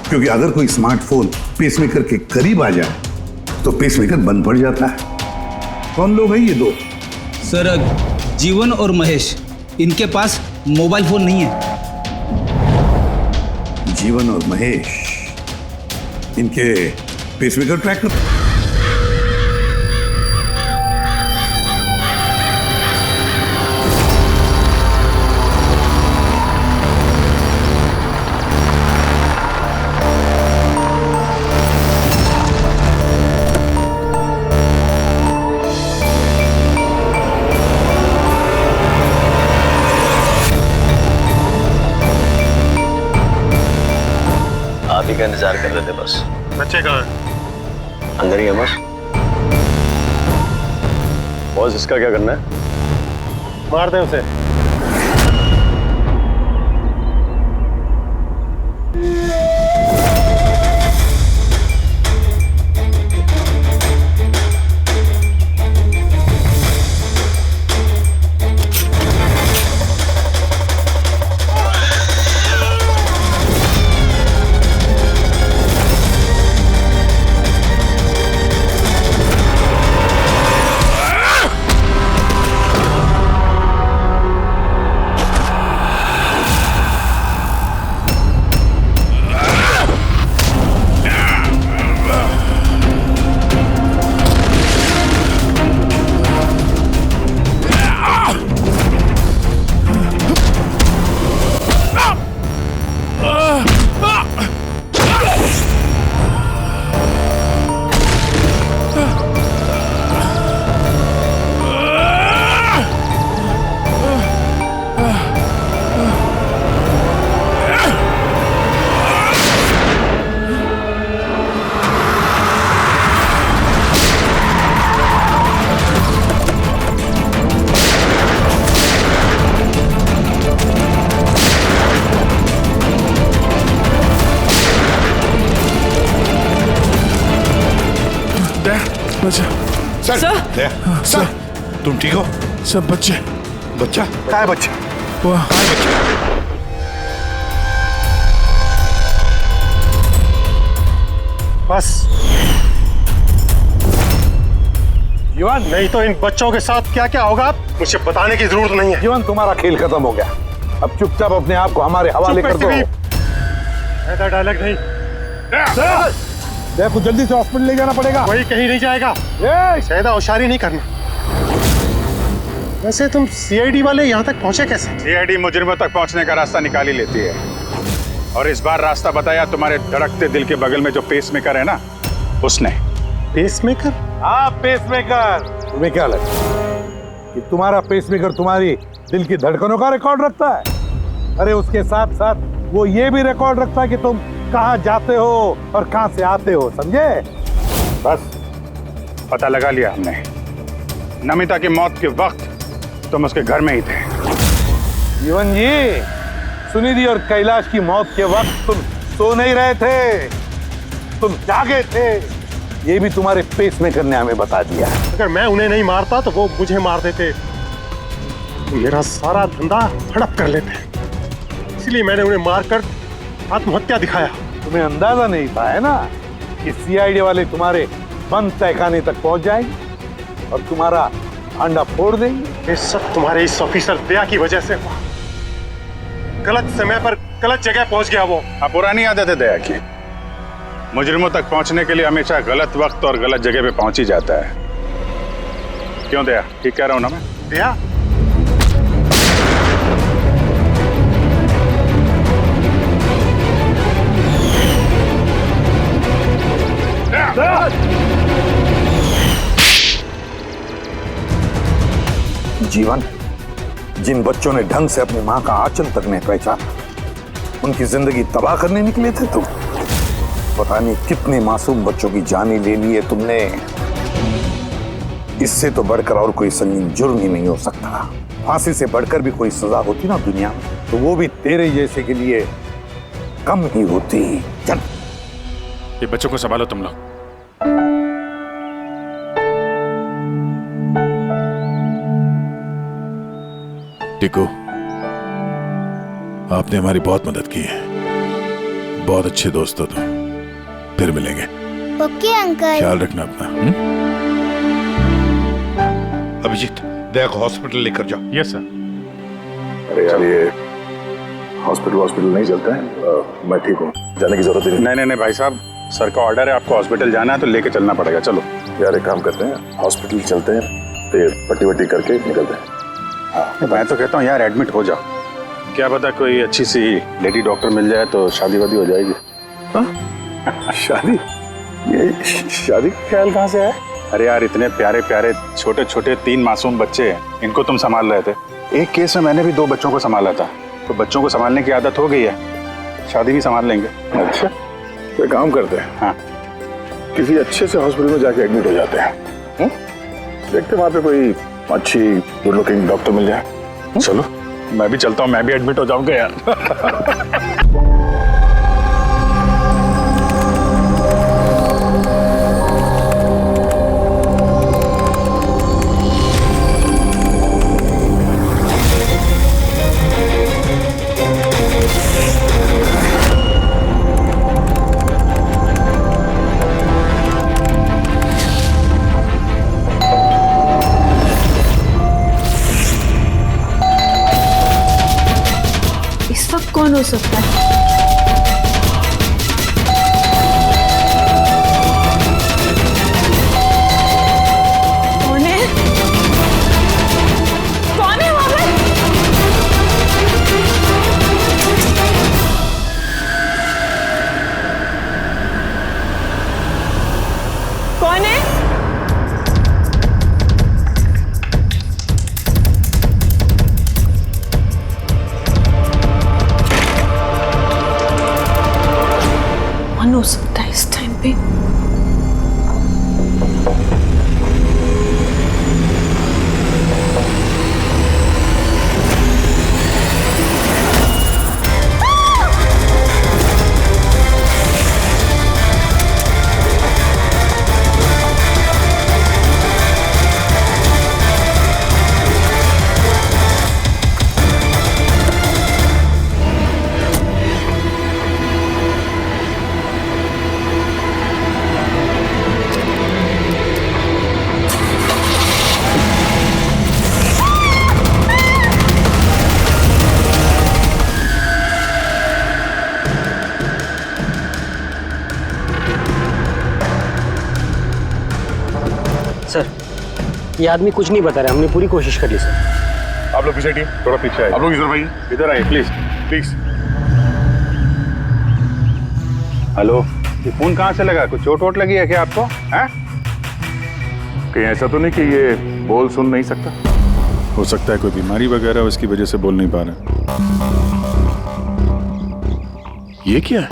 क्योंकि अगर कोई स्मार्टफोन पेसमेकर के करीब आ जाए तो पेसमेकर बंद पड़ जाता है। कौन लोग हैं ये 2? सर जीवन और महेश, इनके पास मोबाइल फोन नहीं है। जीवन और महेश इनके पेसमेकर ट्रैक कर। आप ही का इंतजार कर रहे थे बस। बच्चे कहाँ हैं? अंदर ही है बस। बॉस, इसका क्या करना है? मार दे उसे। सर सर तुम ठीक हो? सब बच्चे बच्चा क्या है? बच्चा बस जीवन, नहीं तो इन बच्चों के साथ क्या क्या होगा मुझे बताने की जरूरत नहीं है। जीवन, तुम्हारा खेल खत्म हो गया, अब चुपचाप अपने आप को हमारे हवाले कर दो। ऐसा डायलॉग नहीं। देखो जल्दी से हॉस्पिटल ले जाना पड़ेगा। वही कहीं नहीं जाएगा, ज्यादा होशियारी नहीं करना। वैसे तुम सीआईडी वाले यहाँ तक पहुंचे कैसे? सीआईडी मुजरिमों तक पहुंचने का रास्ता निकाल ही लेती है, और इस बार रास्ता बताया तुम्हारे धड़कते दिल के बगल में जो पेसमेकर है ना, उसने। पेसमेकर? हाँ, पेसमेकर। तुम्हें क्या लगता है कि तुम्हारा पेसमेकर तुम्हारी दिल की धड़कनों का रिकॉर्ड रखता है? अरे उसके साथ साथ वो ये भी रिकॉर्ड रखता है कि तुम कहाँ जाते हो और कहाँ से आते हो, समझे? बस पता लगा लिया हमने। नमिता की मौत के वक्त तुम उसके घर में ही थे। जीवन जी, सुनिधि और कैलाश की मौत के वक्त तुम सो नहीं रहे थे, तुम जागे थे। ये भी तुम्हारे पेसमेकर ने हमें बता दिया। अगर मैं उन्हें नहीं मारता तो वो मुझे मार देते, तो मेरा सारा धंधा हड़प कर लेते, इसलिए मैंने उन्हें मारकर आत्महत्या दिखाया। तुम्हें अंदाजा नहीं था है ना कि सीआईडी वाले तुम्हारे बंद तहखाने तक पहुंच जाएंगे और तुम्हारा अंडा फोड़ देंगे। ये सब तुम्हारे इस ऑफिसर दया की वजह से हुआ। गलत समय पर गलत जगह पहुंच गया वो। अब पुरानी आदत है दया की, मुजरिमों तक पहुंचने के लिए हमेशा गलत वक्त और गलत जगह पे पहुंच ही जाता है। क्यों दया, ठीक कह रहा हूं ना मैं? दया, जीवन, जिन बच्चों ने ढंग से अपनी मां का आंचल तक नहीं पहचाना, उनकी जिंदगी तबाह करने निकले थे तुम। पता नहीं कितने मासूम बच्चों की जानें ले ली है तुमने। इससे तो बढ़कर और कोई संगीन जुर्म ही नहीं हो सकता। फांसी से बढ़कर भी कोई सजा होती ना दुनिया में, तो वो भी तेरे जैसे के लिए कम ही होती। चल, ये बच्चों को संभालो तुम लोग। टिकू, आपने हमारी बहुत मदद की है, बहुत अच्छे दोस्त हो तुम। फिर मिलेंगे। Okay uncle. ख्याल रखना अपना। अभिजीत, देख हॉस्पिटल लेकर जाओ। Yes sir. अरे यार, ये हॉस्पिटल नहीं चलता है। मैं ठीक हूँ, जाने की जरूरत ही नहीं। नहीं भाई साहब, सर का ऑर्डर है, आपको हॉस्पिटल जाना है तो लेके चलना पड़ेगा। चलो यार, एक काम करते हैं, हॉस्पिटल चलते हैं, फिर पट्टी वट्टी करके निकलते हैं। हाँ, मैं तो कहता हूँ यार एडमिट हो जाओ, क्या पता कोई अच्छी सी लेडी डॉक्टर मिल जाए तो शादी वादी हो जाएगी। शादी? ये शादी का ख्याल कहाँ से आया? अरे यार, इतने प्यारे प्यारे छोटे छोटे 3 मासूम बच्चे हैं, इनको तुम संभाल रहे थे। एक केस में मैंने भी 2 बच्चों को संभाला था, तो बच्चों को संभालने की आदत हो गई है, शादी भी संभाल लेंगे। अच्छा, तो काम करते हैं, हाँ, किसी अच्छे से हॉस्पिटल में जाके एडमिट हो जाते हैं। देखते वहाँ पे कोई अच्छी गुड लुकिंग डॉक्टर मिल जाए। चलो, मैं भी चलता हूँ, मैं भी एडमिट हो जाऊंगा यार। कौन हो सकता है? कौन है? कौन है वहां पर? कौन है? हो सकता है इस टाइम पे? ये आदमी कुछ नहीं बता रहा, हमने पूरी कोशिश कर ली सर। आप लोग पीछे टीम, थोड़ा पीछे आए। आप लोग इधर भाई, इधर आइए प्लीज प्लीज। हेलो, ये फोन कहाँ से लगा? कुछ चोट वोट लगी है क्या आपको? हैं? कहीं ऐसा तो नहीं कि ये बोल सुन नहीं सकता? हो सकता है कोई बीमारी वगैरह उसकी वजह से बोल नहीं पा रहे। ये क्या है?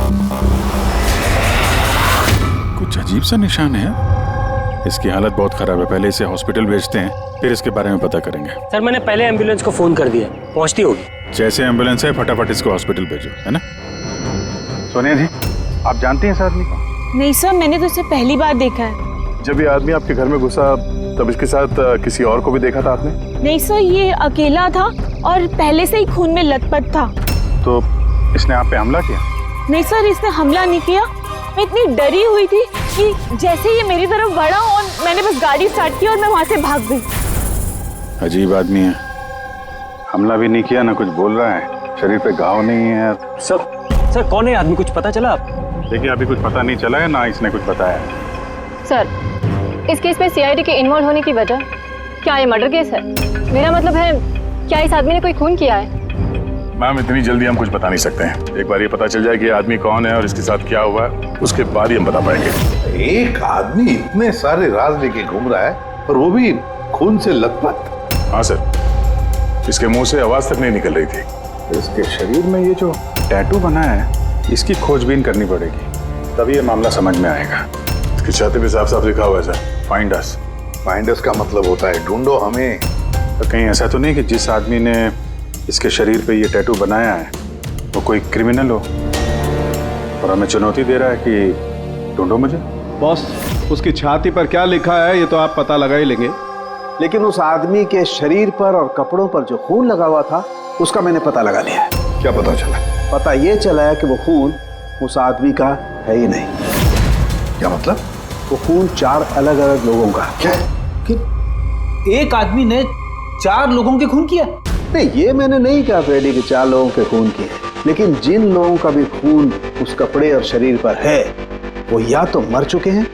कुछ अजीब सा निशान है। इसकी हालत बहुत खराब है, पहले इसे हॉस्पिटल भेजते हैं, फिर इसके बारे में पता करेंगे। सर मैंने पहले एम्बुलेंस को फोन कर दिया, पहुंचती होगी। जैसे एम्बुलेंस है फटाफट इसको हॉस्पिटल भेजो, है ना? सोनिया जी, आप जानती हैं इस आदमी को? नहीं सर, मैंने तो इसे पहली बार देखा है। जब ये आदमी आपके घर में घुसा तब इसके साथ किसी और को भी देखा था आपने? नहीं सर, ये अकेला था और पहले से ही खून में लथपथ था। तो इसने आप पे हमला किया? नहीं सर, इसने हमला नहीं किया। मैं इतनी डरी हुई थी कि जैसे ये मेरी तरफ बढ़ा और मैंने बस गाड़ी स्टार्ट की और मैं वहां से भाग गई। अजीब आदमी है। हमला भी नहीं किया, ना कुछ बोल रहा है, शरीर पे घाव नहीं है। सर कौन है आदमी, कुछ पता चला? देखिए अभी कुछ पता नहीं चला है, ना इसने कुछ बताया। सर, इस केस में सीआईडी के इन्वॉल्व होने की वजह क्या ये मर्डर केस है? मेरा मतलब है, क्या इस आदमी ने कोई खून किया है? मैम इतनी जल्दी हम कुछ बता नहीं सकते हैं। एक बार ये पता चल जाए कि आदमी कौन है और इसके साथ क्या हुआ है, उसके बाद ही हम बता पाएंगे। एक आदमी इतने सारे राज लेके घूम रहा है और वो भी खून से लथपथ। हाँ सर, इसके मुंह से आवाज तक नहीं निकल रही थी। इसके शरीर में ये जो टैटू बना है, इसकी खोजबीन करनी पड़ेगी, तभी ये मामला समझ में आएगा। इसकी छाती पे साफ साफ लिखा हुआ है sir, find us. Find us का मतलब होता है ढूंढो हमें। तो कहीं ऐसा तो नहीं कि जिस आदमी ने इसके शरीर पे ये टैटू बनाया है वो कोई क्रिमिनल हो और हमें चुनौती दे रहा है कि ढूंढो मुझे? बॉस, उसकी छाती पर क्या लिखा है ये तो आप पता लगा ही लेंगे, लेकिन उस आदमी के शरीर पर और कपड़ों पर जो खून लगा हुआ था उसका मैंने पता लगा लिया है। क्या पता चला? पता ये चला है कि वो खून उस आदमी का है ही नहीं। क्या मतलब? वो खून 4 अलग अलग लोगों का। क्या? एक आदमी ने 4 लोगों के खून किया? नहीं, ये मैंने नहीं कहा फ्रेडी कि 4 लोगों के खून किए, लेकिन जिन लोगों का भी खून उस कपड़े और शरीर पर है वो या तो मर चुके हैं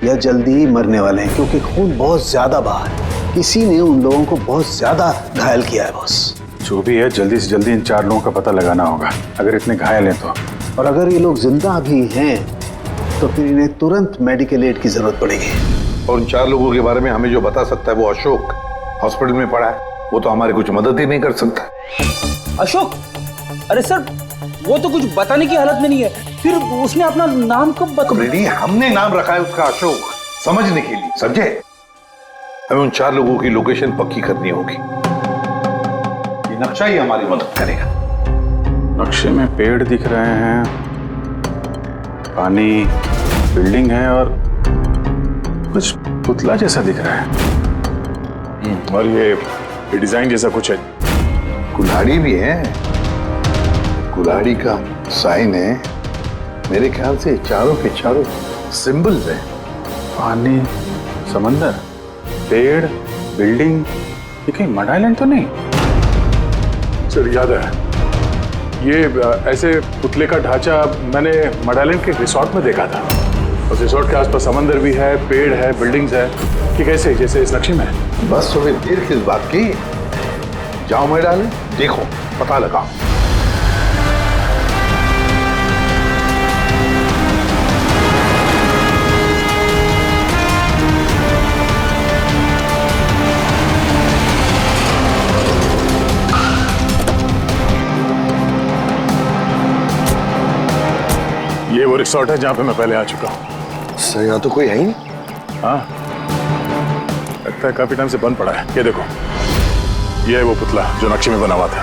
या जल्दी ही मरने वाले हैं, क्योंकि खून बहुत ज्यादा बहा है। किसी ने उन लोगों को बहुत ज्यादा घायल किया है बॉस। जो भी है जल्दी से जल्दी इन 4 लोगों का पता लगाना होगा, अगर इतने घायल हैं तो। और अगर ये लोग जिंदा भी हैं तो फिर इन्हें तुरंत मेडिकल एड की जरूरत पड़ेगी। और उन 4 लोगों के बारे में हमें जो बता सकता है वो अशोक, हॉस्पिटल में पड़ा है, वो तो हमारी कुछ मदद ही नहीं कर सकता। अशोक? अरे सर, वो तो कुछ बताने की हालत में नहीं है, फिर उसने अपना नाम कब बता? हमने नाम रखा है उसका अशोक, समझने के लिए, समझे? हमें उन 4 लोगों की लोकेशन पक्की करनी होगी। ये नक्शा ही हमारी मदद करेगा। नक्शे में पेड़ दिख रहे हैं, पानी, बिल्डिंग है और कुछ पुतला जैसा दिख रहा है, और ये डिजाइन जैसा कुछ है। कुल्हाड़ी भी है, कुल्हाड़ी का साइन है। मेरे ख्याल से चारों के चारों सिंबल्स हैं। पानी, समंदर, पेड़, बिल्डिंग, ये कहीं मड आइलैंड तो नहीं? सर याद है, ये ऐसे पुतले का ढांचा मैंने मड आइलैंड के रिसोर्ट में देखा था। उस रिसोर्ट के आसपास समंदर भी है, पेड़ है, बिल्डिंग्स है, कि कैसे जैसे इस नक्शे में है। बस थोड़ी देर किस बात की? जाओ मैं डाले, देखो, पता लगाओ। ये वो रिसोर्ट है जहां पे मैं पहले आ चुका हूँ। सर यहाँ तो कोई है ही नहीं। हाँ, लगता है काफी टाइम से बंद पड़ा है। ये देखो, ये है वो पुतला जो नक्शे में बना हुआ था।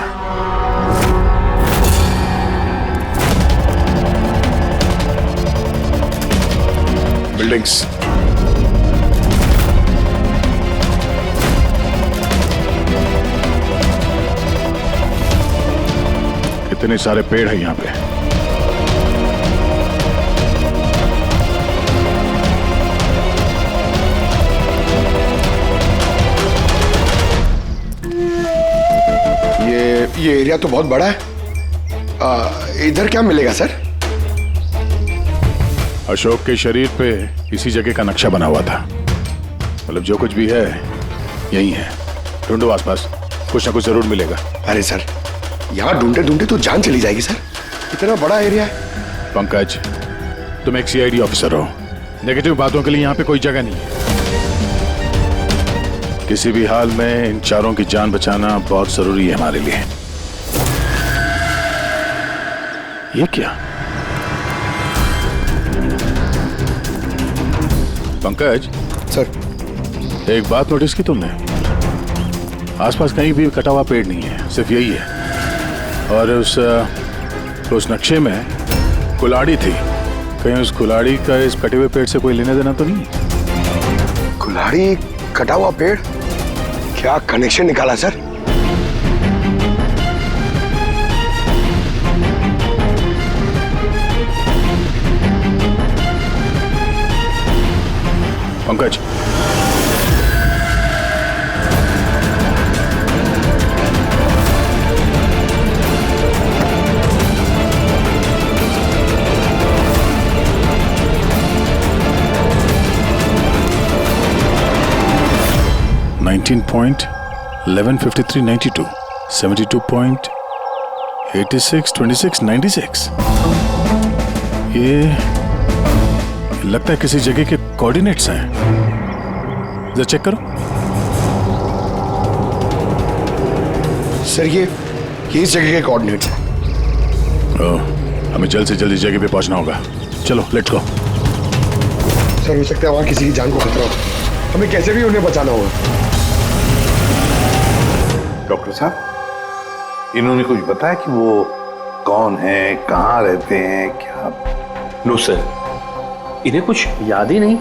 बिल्डिंग्स, कितने सारे पेड़ हैं यहाँ पे। ये एरिया तो बहुत बड़ा है। इधर क्या मिलेगा सर? अशोक के शरीर पे इसी जगह का नक्शा बना हुआ था। मतलब जो कुछ भी है यही है, ढूंढो आसपास, कुछ ना कुछ जरूर मिलेगा। अरे सर, यहाँ ढूंढते ढूंढते तो जान चली जाएगी सर, इतना बड़ा एरिया है। पंकज, तुम एक सीआईडी ऑफिसर हो, नेगेटिव बातों के लिए यहाँ पे कोई जगह नहीं है। किसी भी हाल में इन चारों की जान बचाना बहुत जरूरी है हमारे लिए। ये क्या? पंकज सर, एक बात नोटिस की तुमने? आसपास कहीं भी कटा हुआ पेड़ नहीं है, सिर्फ यही है। और उस नक्शे में कुल्हाड़ी थी, कहीं उस कुल्हाड़ी का इस कटे हुए पेड़ से कोई लेना देना तो नहीं? कुल्हाड़ी, कटा हुआ पेड़, क्या कनेक्शन निकाला सर? पंकज, $19.1153.92, 72.862696। ये लगता है किसी जगह के कोऑर्डिनेट्स हैं। जरा चेक करो। सर, ये इस जगह के कोऑर्डिनेट्स हैं। हमें जल्द से जल्द इस जगह पे पहुंचना होगा। चलो, लेट्स गो। सर, हो सकता है वहां किसी की जान को खतरा हो, हमें कैसे भी उन्हें बचाना होगा। डॉक्टर साहब, इन्होंने कुछ बताया कि वो कौन है, कहाँ रहते हैं, क्या? नो सर, इन्हें कुछ याद ही नहीं।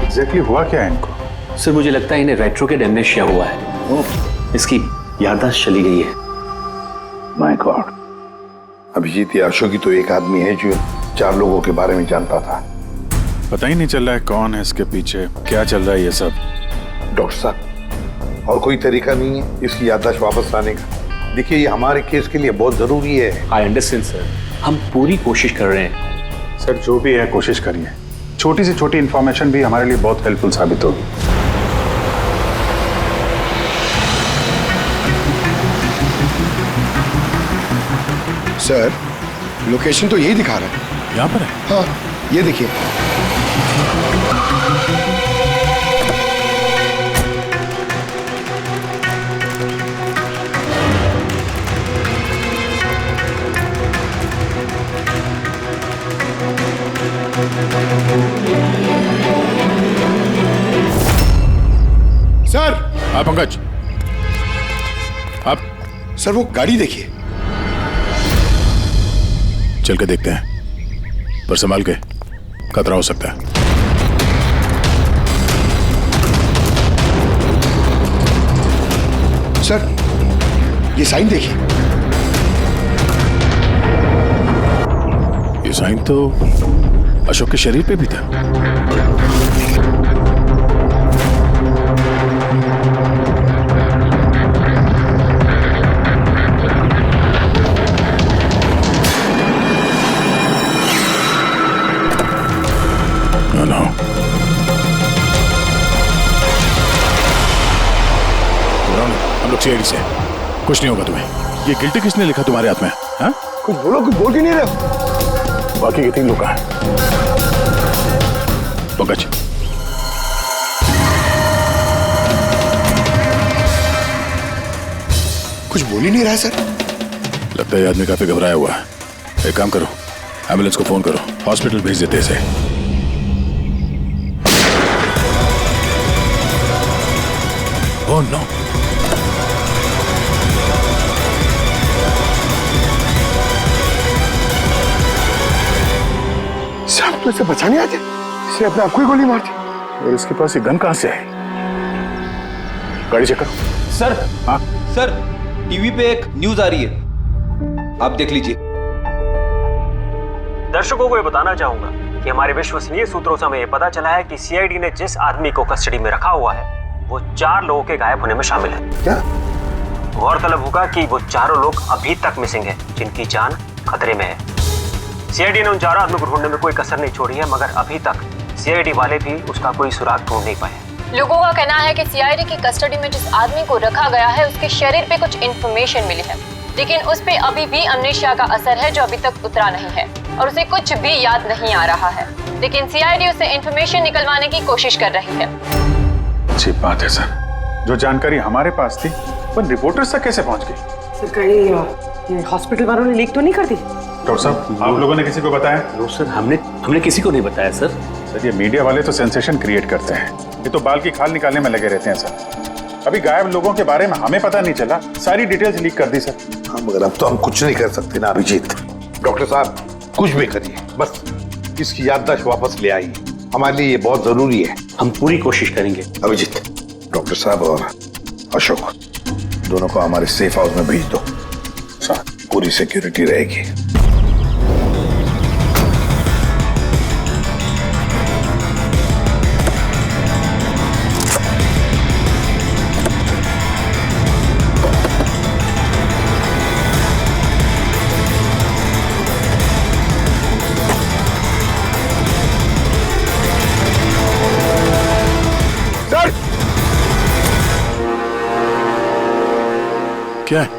एग्जैक्टली हुआ क्या है इनको? सर, मुझे लगता है इन्हें रेट्रोग्रेड एमनेशिया हुआ है। इसकी याददाश्त चली गई है। माय गॉड, अभिजीत या अशोक ही तो एक आदमी है जो 4 लोगों के बारे में जानता था। पता ही नहीं चल रहा है कौन है इसके पीछे, क्या चल रहा है ये सब। डॉक्टर साहब, और कोई तरीका नहीं है इसकी याददाश्त वापस लाने का? देखिए, ये हमारे केस के लिए बहुत जरूरी है। आई अंडरस्टैंड सर, हम पूरी कोशिश कर रहे हैं। सर, जो भी है कोशिश करिए, छोटी से छोटी इंफॉर्मेशन भी हमारे लिए बहुत हेल्पफुल साबित होगी। सर, लोकेशन तो यही दिखा रहा है। यहाँ पर है? हाँ, ये देखिए। सर। हाँ पंकज, आप? सर, वो गाड़ी देखिए। चल के देखते हैं, पर संभाल के, खतरा हो सकता है। सर, ये साइन देखिए। ये साइन तो अशोक के शरीर पे भी था। हम लोग सीआईडी से, कुछ नहीं होगा तुम्हें। ये गिल्टी किसने लिखा तुम्हारे हाथ में? हाँ? कुछ बोलो, कुछ बोल क्यों नहीं रहे? बाकी के 3 लोग कहाँ हैं? पंकज, कुछ बोल ही नहीं रहा है सर। लगता है ये आदमी काफी घबराया हुआ है। एक काम करो, एम्बुलेंस को फोन करो, हॉस्पिटल भेज देते इसे। ओह नो, साहब तो इसे बचाने आते, इसे अपने आप को ही गोली मार दी। और इसके पास ये गन कहां से है? गाड़ी चेक करो। सर। हाँ सर, टीवी पे एक न्यूज आ रही है, आप देख लीजिए। दर्शकों को ये बताना चाहूंगा कि हमारे विश्वसनीय सूत्रों से हमें ये पता चला है कि सीआईडी ने जिस आदमी को कस्टडी में रखा हुआ है वो 4 लोगों के गायब होने में शामिल है। क्या? गौरतलब होगा कि वो चारों लोग अभी तक मिसिंग है, जिनकी जान खतरे में है। सीआईडी ने उन 4 आदमियों को ढूंढने में कोई कसर नहीं छोड़ी है, मगर अभी तक सीआईडी वाले भी उसका कोई सुराग ढूंढ नहीं पाए। लोगों का कहना है कि सीआईडी की कस्टडी में जिस आदमी को रखा गया है उसके शरीर पे कुछ इन्फॉर्मेशन मिली है, लेकिन उस पे अभी भी अमनेशिया का असर है जो अभी तक उतरा नहीं है और उसे कुछ भी याद नहीं आ रहा है। लेकिन सीआईडी उसे इन्फॉर्मेशन निकलवाने की कोशिश कर रही है। अच्छी बात है सर, जो जानकारी हमारे पास थी वो रिपोर्टर्स तक कैसे पहुंच गई? सर कहीं ये हॉस्पिटल वालों ने लीक तो नहीं कर दी? डॉक्टर साहब, आप लोगों ने किसी को बताया? नो सर, हमने किसी को नहीं बताया सर। सर ये मीडिया वाले तो सेंसेशन क्रिएट करते हैं, ये तो बाल की खाल निकालने में लगे रहते हैं सर। अभी गायब लोगों के बारे में हमें पता नहीं चला, सारी डिटेल्स लीक कर दी सर। हाँ मगर अब तो हम कुछ नहीं कर सकते ना अभिजीत। डॉक्टर साहब कुछ भी करिए, बस इसकी याददाश्त वापस ले आइए, हमारे लिए ये बहुत जरूरी है। हम पूरी कोशिश करेंगे। अभिजीत, डॉक्टर साहब और अशोक दोनों को हमारे सेफ हाउस में भेज दो, पूरी सिक्योरिटी रहेगी। क्या है?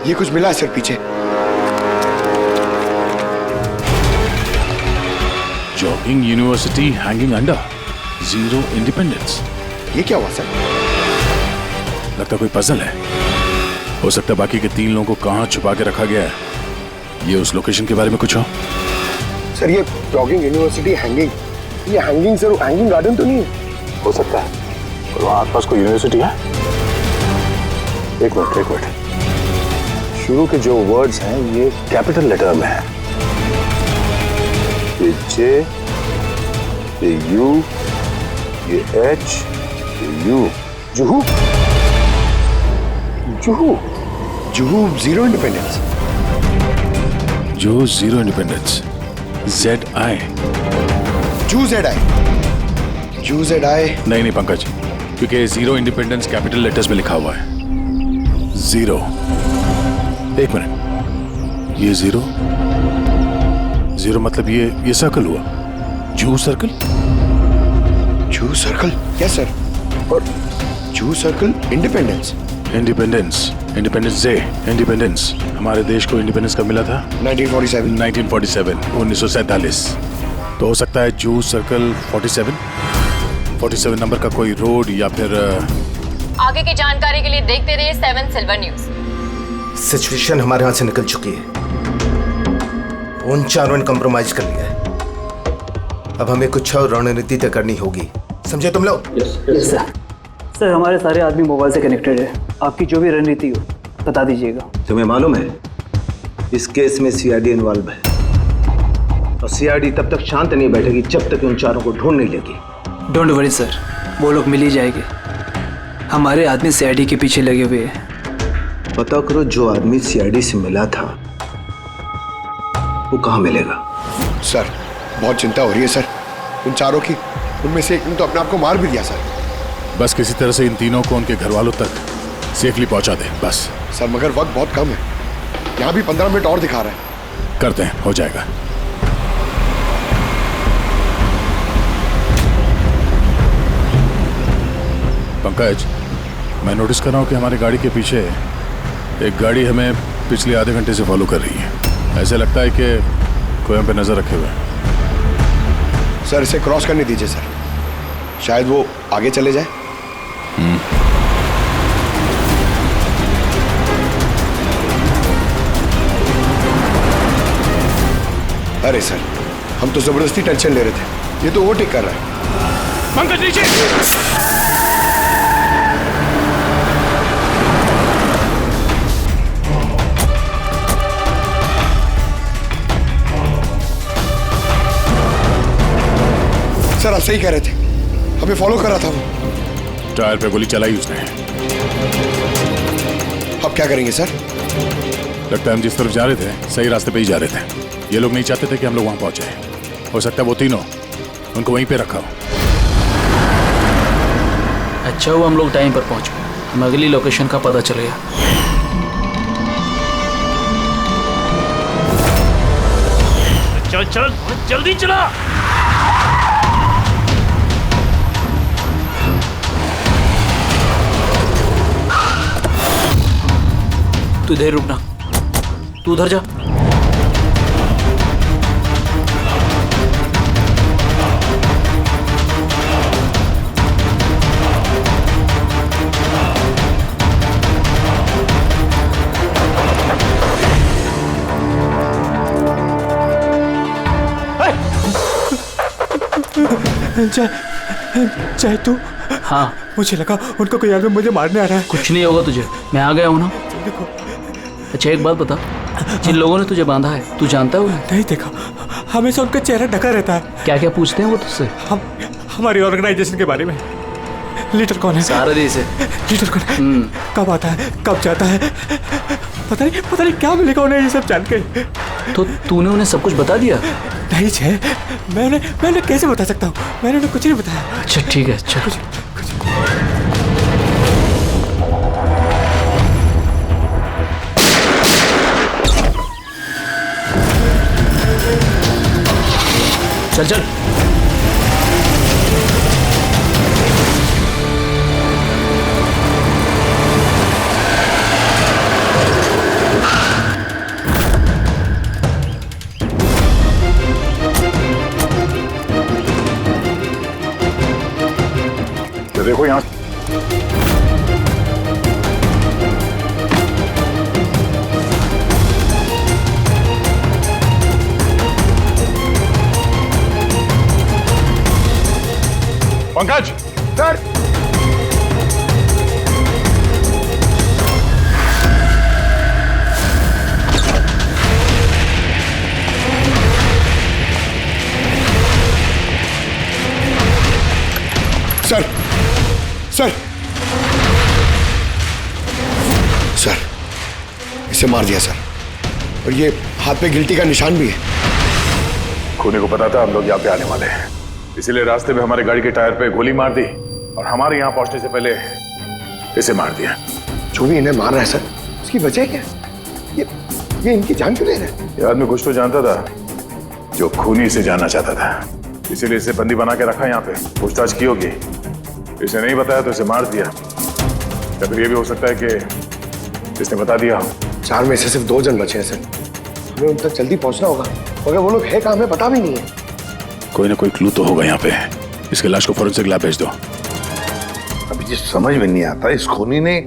ये कुछ मिला है सर पीछे। Jogging university hanging under, zero independence. ये क्या हुआ सर? लगता कोई पजल है। हो सकता है बाकी के 3 लोगों को कहां छुपा के रखा गया है, ये उस लोकेशन के बारे में कुछ हो। सर ये जॉगिंग यूनिवर्सिटी हैंगिंग, ये हैंगिंग सर हैंगिंग गार्डन तो नहीं है? हो सकता है, और वहाँ आसपास कोई यूनिवर्सिटी है? एक मिनट, शुरू के जो वर्ड्स हैं ये कैपिटल लेटर में है। ये जे, ये यू, ये एच, ये you. Juhu, Juhu, Juhu zero independence. जो जीरो इंडिपेंडेंस, ZI। जू ZI। नहीं पंकज, क्योंकि जीरो इंडिपेंडेंस कैपिटल लेटर्स में लिखा हुआ है। जीरो, एक मिनट, ये जीरो मतलब ये सर्कल हुआ, जू सर्कल। जू सर्कल? Yes sir. और जू सर्कल इंडिपेंडेंस डे। इंडिपेंडेंस हमारे देश को इंडिपेंडेंस कब मिला था? 1947, 1947। तो हो सकता है जू सर्कल 47 नंबर का कोई रोड या फिर। आगे की जानकारी के लिए देखते रहिए 7 सिल्वर न्यूज। सिचुएशन हमारे हाथ से निकल चुकी है, उन चारों ने कंप्रोमाइज कर लिया है। अब हमें कुछ और रणनीति तय करनी होगी, समझे तुम लोग? Yes sir. सर हमारे सारे आदमी मोबाइल से कनेक्टेड है, आपकी जो भी रणनीति हो बता दीजिएगा। तुम्हें मालूम है इस केस में सीआईडी इन्वॉल्व है, और सीआईडी तब तक शांत नहीं बैठेगी जब तक उन चारों को ढूंढ नहीं लेगी। डोंट वरी सर, वो लोग मिल ही जाएंगे। हमारे आदमी सीआईडी के पीछे लगे हुए हैं। पता करो जो आदमी सीआईडी से मिला था वो कहाँ मिलेगा। सर बहुत चिंता हो रही है सर उन चारों की। उनमें से एक ने तो अपने आप को मार भी दिया सर। बस किसी तरह से इन तीनों को उनके घर वालों तक सेफली पहुंचा दे बस। सर मगर वक्त बहुत कम है, यहाँ भी 15 मिनट और दिखा रहा है। करते हैं, हो जाएगा। पंकज, मैं नोटिस कर रहा हूँ कि हमारी गाड़ी के पीछे एक गाड़ी हमें पिछले आधे घंटे से फॉलो कर रही है। ऐसे लगता है कि कोई हम पे नजर रखे हुए है। सर इसे क्रॉस करने दीजिए सर, शायद वो आगे चले जाए। अरे सर हम तो जबरदस्ती टेंशन ले रहे थे, ये तो ओवरटेक कर रहा है। पंकज नीचे। सर आप सही कह रहे थे, हमें फॉलो कर रहा था वो। टायर पे गोली चलाई उसने। अब क्या करेंगे सर? लगता है हम जिस तरफ जा रहे थे सही रास्ते पे ही जा रहे थे। ये लोग नहीं चाहते थे कि हम लोग वहां पहुंचे। हो सकता है वो तीनों उनको वहीं पे रखा हो। अच्छा हुआ हम लोग टाइम पर पहुंच गए, हम अगली लोकेशन का पता चल गया। चल चल जल्दी चला। तू इधर रुकना, तू उधर जा। चाहे तू। हाँ, मुझे लगा उनको कोई आदमी मुझे मारने आ रहा है। कुछ नहीं होगा तुझे, मैं आ गया हूँ ना। अच्छा एक बात बता, जिन लोगों ने तुझे बांधा है तू जानता है उन्हें? नहीं देखा, हमेशा उनका चेहरा ढका रहता है। क्या क्या पूछते हैं वो तुझसे? हमारी ऑर्गेनाइजेशन के बारे में। लीडर कौन है? सारा देश है। लीडर कौन है? कब आता है, कब जाता है? पता नहीं क्या मिलेगा उन्हें ये सब जान के। तो तूने उन्हें सब कुछ बता दिया? नहीं छे, मैंने कैसे बता सकता हूँ? मैंने उन्हें कुछ नहीं बताया। अच्छा ठीक है, अच्छा चल चल। देखो यहाँ Pankaj sir. Sir sir sir इसे मार दिया सर, और ये हाथ पे गिल्टी का निशान भी है। खूनी को पता था हम लोग यहाँ पे आने वाले हैं, इसीलिए रास्ते में हमारे गाड़ी के टायर पे गोली मार दी और हमारे यहाँ पहुंचने से पहले इसे मार दिया। जो भी इन्हें मार रहा है सर, उसकी वजह क्या? ये इनकी जान क्यों ले रहे हैं? ये आदमी कुछ तो जानता था जो खूनी इसे जानना चाहता था, इसीलिए इसे बंदी बना के रखा यहाँ पे। पूछताछ की होगी, इसे नहीं बताया तो इसे मार दिया, या फिर ये भी हो सकता है कि इसने बता दिया हो। 4 में से सिर्फ 2 जन बचे हैं सर, हमें उन तक जल्दी पहुंचना होगा, मगर वो लोग है कहाँ हमें पता भी नहीं है। कोई ना कोई क्लू तो होगा यहाँ पे। इसके लाश को फोरेंसिक लैब भेज दो। अभी ये समझ में नहीं आता, इस खूनी ने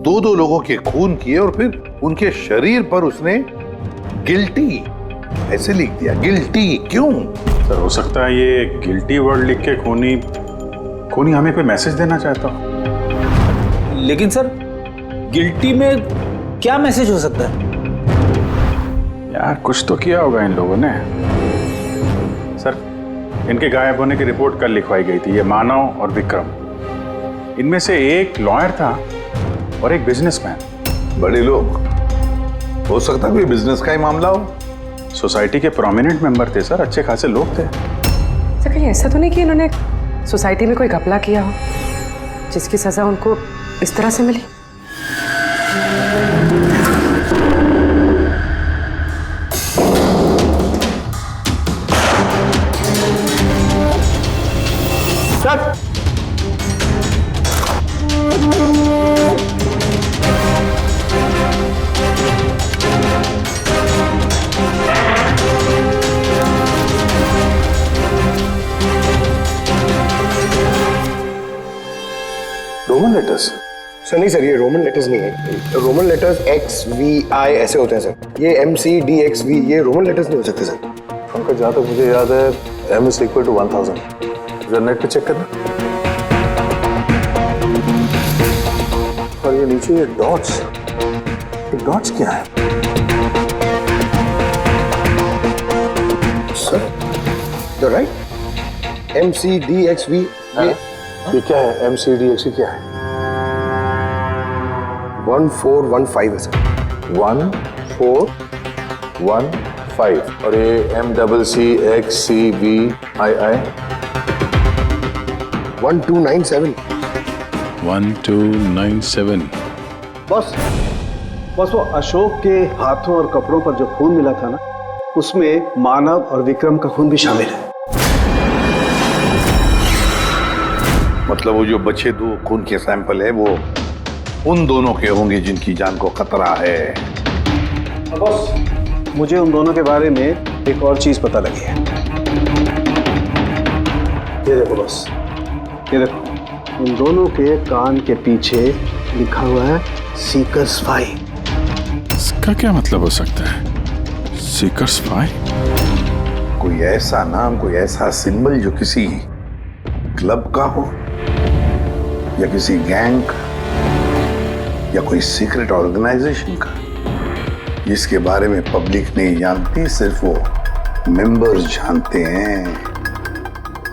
2 लोगों के खून किए और फिर उनके शरीर पर उसने गिल्टी ऐसे लिख दिया। गिल्टी क्यों? सर हो सकता है ये गिल्टी वर्ड लिख के खूनी हमें कोई मैसेज देना चाहता हो। लेकिन सर गिल्टी में क्या मैसेज हो सकता है? यार कुछ तो किया होगा इन लोगों ने। सर इनके गायब होने की रिपोर्ट कल लिखवाई गई थी। ये मानव और विक्रम, इनमें से एक लॉयर था और एक बिजनेसमैन। बड़े लोग, हो सकता है कोई बिजनेस का ही मामला हो। सोसाइटी के प्रोमिनेंट मेंबर थे सर, अच्छे खासे लोग थे। सर कहीं ऐसा तो नहीं कि इन्होंने सोसाइटी में कोई घपला किया हो जिसकी सजा उनको इस तरह से मिली? Sir Roman letters? सर नहीं सर, ये रोमन लेटर्स नहीं है। रोमन लेटर्स XVI ऐसे होते हैं सर। ये MCDXV ये रोमन लेटर्स नहीं हो सकते सर। पंकज जहाँ तक मुझे याद है M is equal to 1000। जरा नेट पे चेक करना। और ये नीचे ये डॉट्स क्या है? सर you're right, MCDXV ये क्या है? MCDXV क्या है? 1415 है सर। 1415 और ये MCCXCVII 1297। 1297। बस वो अशोक के हाथों और कपड़ों पर जो खून मिला था ना, उसमें मानव और विक्रम का खून भी शामिल है। मतलब वो जो बचे 2 खून के सैंपल है वो उन दोनों के होंगे जिनकी जान को खतरा है। बॉस, मुझे उन दोनों के बारे में एक और चीज पता लगी है। ये देखो बॉस, ये देखो, उन दोनों के कान के पीछे लिखा हुआ है सीकर्स 5। इसका क्या मतलब हो सकता है? सीकर्स 5? कोई ऐसा नाम, कोई ऐसा सिंबल जो किसी क्लब का हो या किसी गैंग का या कोई सीक्रेट ऑर्गेनाइजेशन का, जिसके बारे में पब्लिक नहीं जानती, सिर्फ वो मेंबर्स जानते हैं।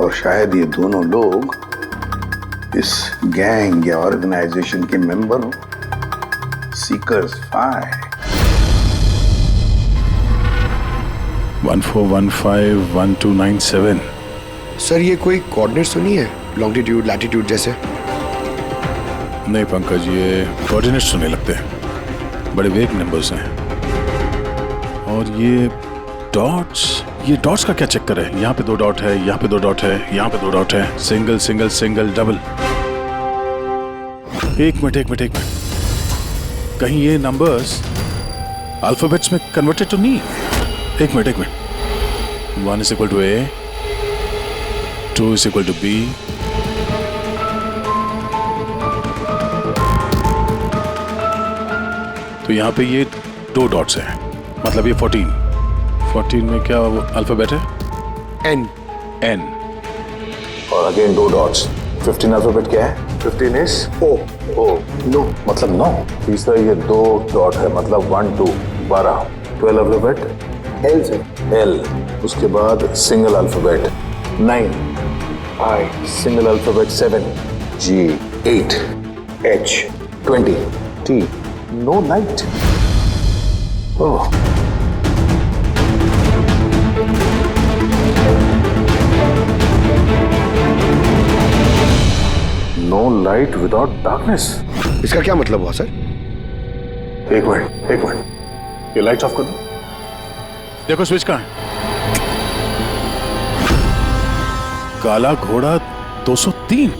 और शायद ये दोनों लोग इस गैंग या ऑर्गेनाइजेशन के मेंबर हो। सीकर्स 5। 14151297। सर ये कोई कोऑर्डिनेट्स तो नहीं है, लॉन्गिट्यूड लैटिट्यूड जैसे? नहीं पंकज, ये कोऑर्डिनेट्स तो नहीं लगते, बड़े वेग नंबर्स हैं। और ये डॉट्स का क्या चक्कर है? यहाँ पे 2 डॉट है, यहाँ पे 2 डॉट है, यहाँ पे 2 डॉट है, सिंगल सिंगल सिंगल डबल। एक मिनट, कहीं ये नंबर्स अल्फाबेट्स में कन्वर्टेड तो नहीं? एक minute. 1 is equal to A, 2 is equal to B, तो यहाँ पे ये 2 डॉट्स हैं, मतलब ये 14 में क्या वो अल्फाबेट है? N। और अगेन 2 डॉट्स। 15 अल्फाबेट क्या है? 15 इज O। नो मतलब 9। तीसरा ये 2 डॉट है, मतलब 1 2 12। 12 अल्फाबेट L से L। उसके बाद single alphabet 9 I। Single alphabet 7 G। 8 H। 20 T। No night. Oh, no light without darkness. इसका क्या मतलब हुआ सर? एक मिनट, ये लाइट ऑफ कर दो। देखो स्विच कहाँ है? काला घोड़ा 203।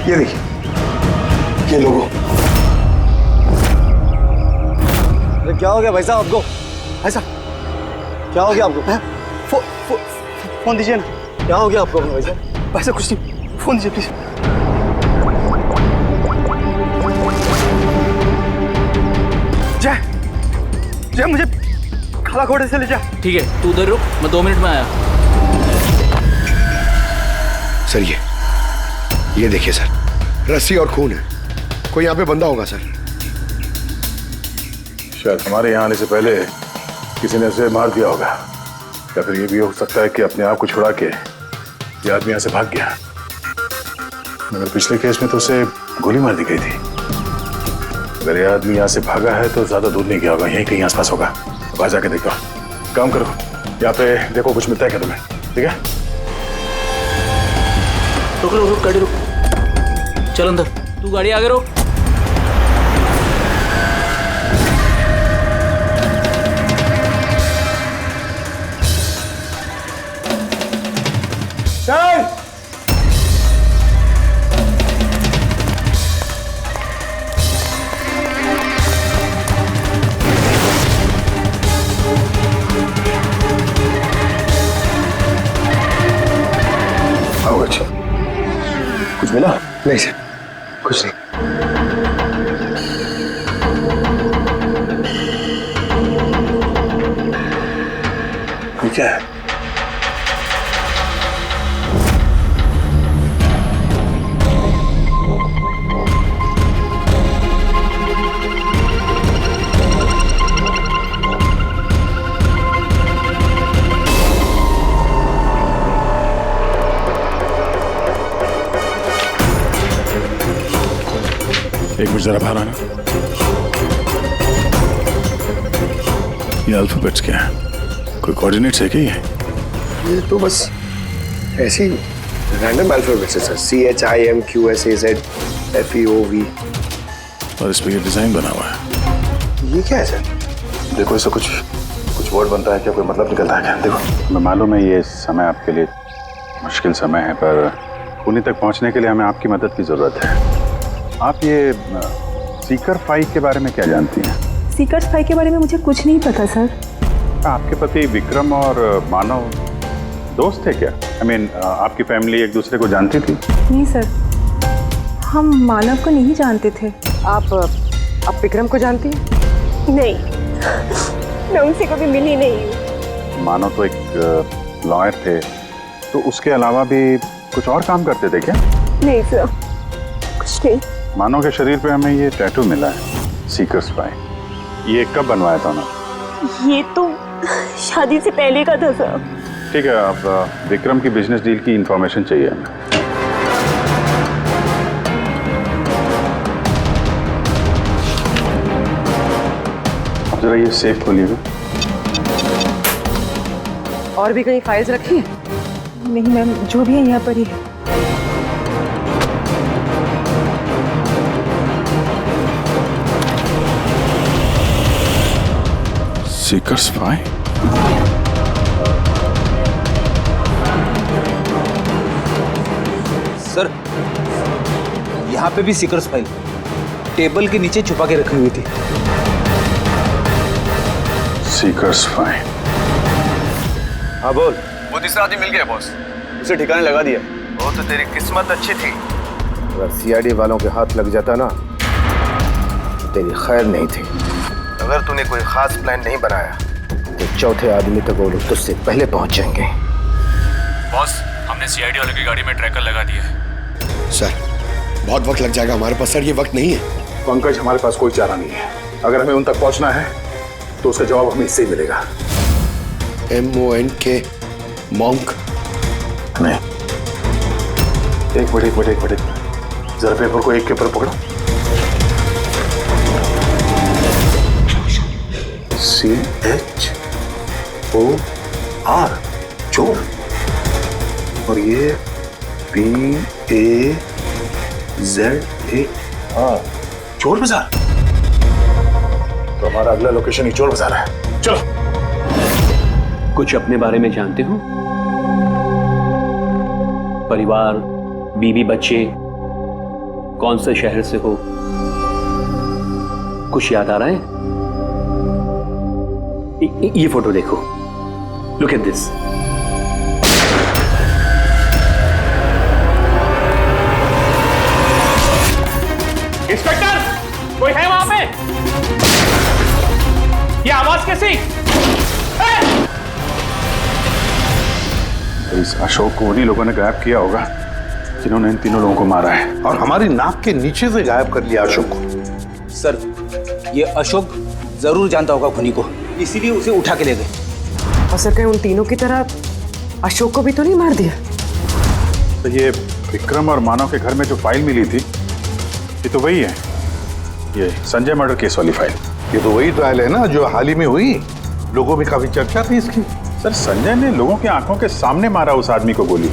ये देखिए, ये लोगो। अरे क्या हो गया भाई साहब आपको? ऐसा क्या हो गया आपको? फोन दीजिए ना। क्या हो गया आपको भाई साहब? ऐसा कुछ नहीं, फोन दीजिए प्लीज। जय मुझे काला घोड़े से ले जा। ठीक है, तू उधर रुक, मैं 2 मिनट में आया। सर ये देखिए सर, रस्सी और खून है। कोई यहाँ पे बंदा होगा सर। शायद हमारे यहाँ आने से पहले किसी ने उसे मार दिया होगा, या फिर ये भी हो सकता है कि अपने आप को छुड़ा के ये आदमी यहाँ से भाग गया। मगर पिछले केस में तो उसे गोली मार दी गई थी। अगर ये आदमी यहाँ से भागा है तो ज्यादा दूर नहीं गया होगा, यहीं कहीं आसपास होगा। वहां जाके देखो। काम करो, यहाँ पे देखो कुछ मिलता है क्या तुम्हें? ठीक है, रुक गाड़ी रुक। चल अंदर, तू गाड़ी आगे रोक। चल नहीं सर, कुछ नहीं। क्या है? एक मिनट जरा बाहर आना। ये अल्फाबेट्स क्या है? कोई कोऑर्डिनेट्स है क्या ये तो बस ऐसी रैंडम अल्फाबेट्स है सर। CHIMQSAZFEOV। और इस पे ये डिजाइन बना हुआ है। ये क्या है सर? देखो इससे कुछ वर्ड बनता है क्या? कोई मतलब निकलता है क्या? देखो। मैं मालूम है ये समय आपके लिए मुश्किल समय है, पर उन्हीं तक पहुंचने के लिए हमें आपकी मदद की जरूरत है। आप ये सीकर 5 के बारे में क्या जानती हैं? सीकर्स 5 के बारे में मुझे कुछ नहीं पता सर। आपके पति विक्रम और मानव दोस्त थे क्या? I mean, आपकी फैमिली एक दूसरे को जानती थी? नहीं सर, हम मानव को नहीं जानते थे। आप विक्रम को जानती हैं? नहीं, मैं उनसे कभी मिली नहीं हूँ। मानव तो एक लॉयर थे, तो उसके अलावा भी कुछ और काम करते थे क्या? नहीं सर, कुछ नहीं। मानव के शरीर पे हमें ये टैटू मिला है, सीकर्स 5। ये कब बनवाया था उन्होंने? ये तो शादी से पहले का था सर। ठीक है, अब विक्रम की बिजनेस डील की इंफॉर्मेशन चाहिए हमें। अब जरा ये सेफ खोलिएगा। और भी कहीं फाइल्स रखी हैं? नहीं मैम, जो भी है यहाँ पर ही है। सीकर्स 5? सर, यहाँ पे भी सीकर्स फाइल टेबल के नीचे छुपा के रखी हुई थी। सीकर्स 5। हाँ बोल। वो तीसरा आदमी मिल गया बॉस। उसे ठिकाने लगा दिया। वो तो तेरी किस्मत अच्छी थी। अगर सीआईडी वालों के हाथ लग जाता ना तो तेरी खैर नहीं थी। अगर तूने कोई खास प्लान नहीं बनाया तो चौथे आदमी तक वो लोग तुझसे पहले पहुंच जाएंगे। बॉस, हमने सीआईडी वालों की गाड़ी में ट्रैकर लगा दिया है। सर, बहुत वक्त लग जाएगा हमारे पास। सर, ये वक्त नहीं है। पंकज, हमारे पास कोई चारा नहीं है। अगर हमें उन तक पहुंचना है तो उसका जवाब हमें इससे ही मिलेगा। MONK monk? नहीं, एक मिनट, जरा पेपर को एक के ऊपर पकड़ो। CHOR, चोर। और ये PAZAR, चोर बाजार। तो हमारा अगला लोकेशन ही चोर बाजार है। चलो। कुछ अपने बारे में जानते हो? परिवार, बीवी, बच्चे, कौन से शहर से हो? कुछ याद आ रहा है? ये फोटो देखो। Look at this. इंस्पेक्टर, कोई है वहां पे? ये आवाज कैसी? तो इस अशोक को उन्हीं लोगों ने गायब किया होगा जिन्होंने इन तीनों लोगों को मारा है, और हमारी नाक के नीचे से गायब कर दिया अशोक को। सर, ये अशोक जरूर जानता होगा खुनी को, इसीलिए उसे उठा के ले गए। और सर, कहीं उन तीनों की तरह अशोक को भी तो नहीं मार दिया? तो ये विक्रम और मानव के घर में जो फाइल मिली थी, ये तो वही है, ये संजय मर्डर केस वाली फाइल। ये तो वही ट्रायल है ना जो हाल ही में हुई। लोगों में काफी चर्चा थी इसकी। सर, संजय ने लोगों की आंखों के सामने मारा उस आदमी को गोली,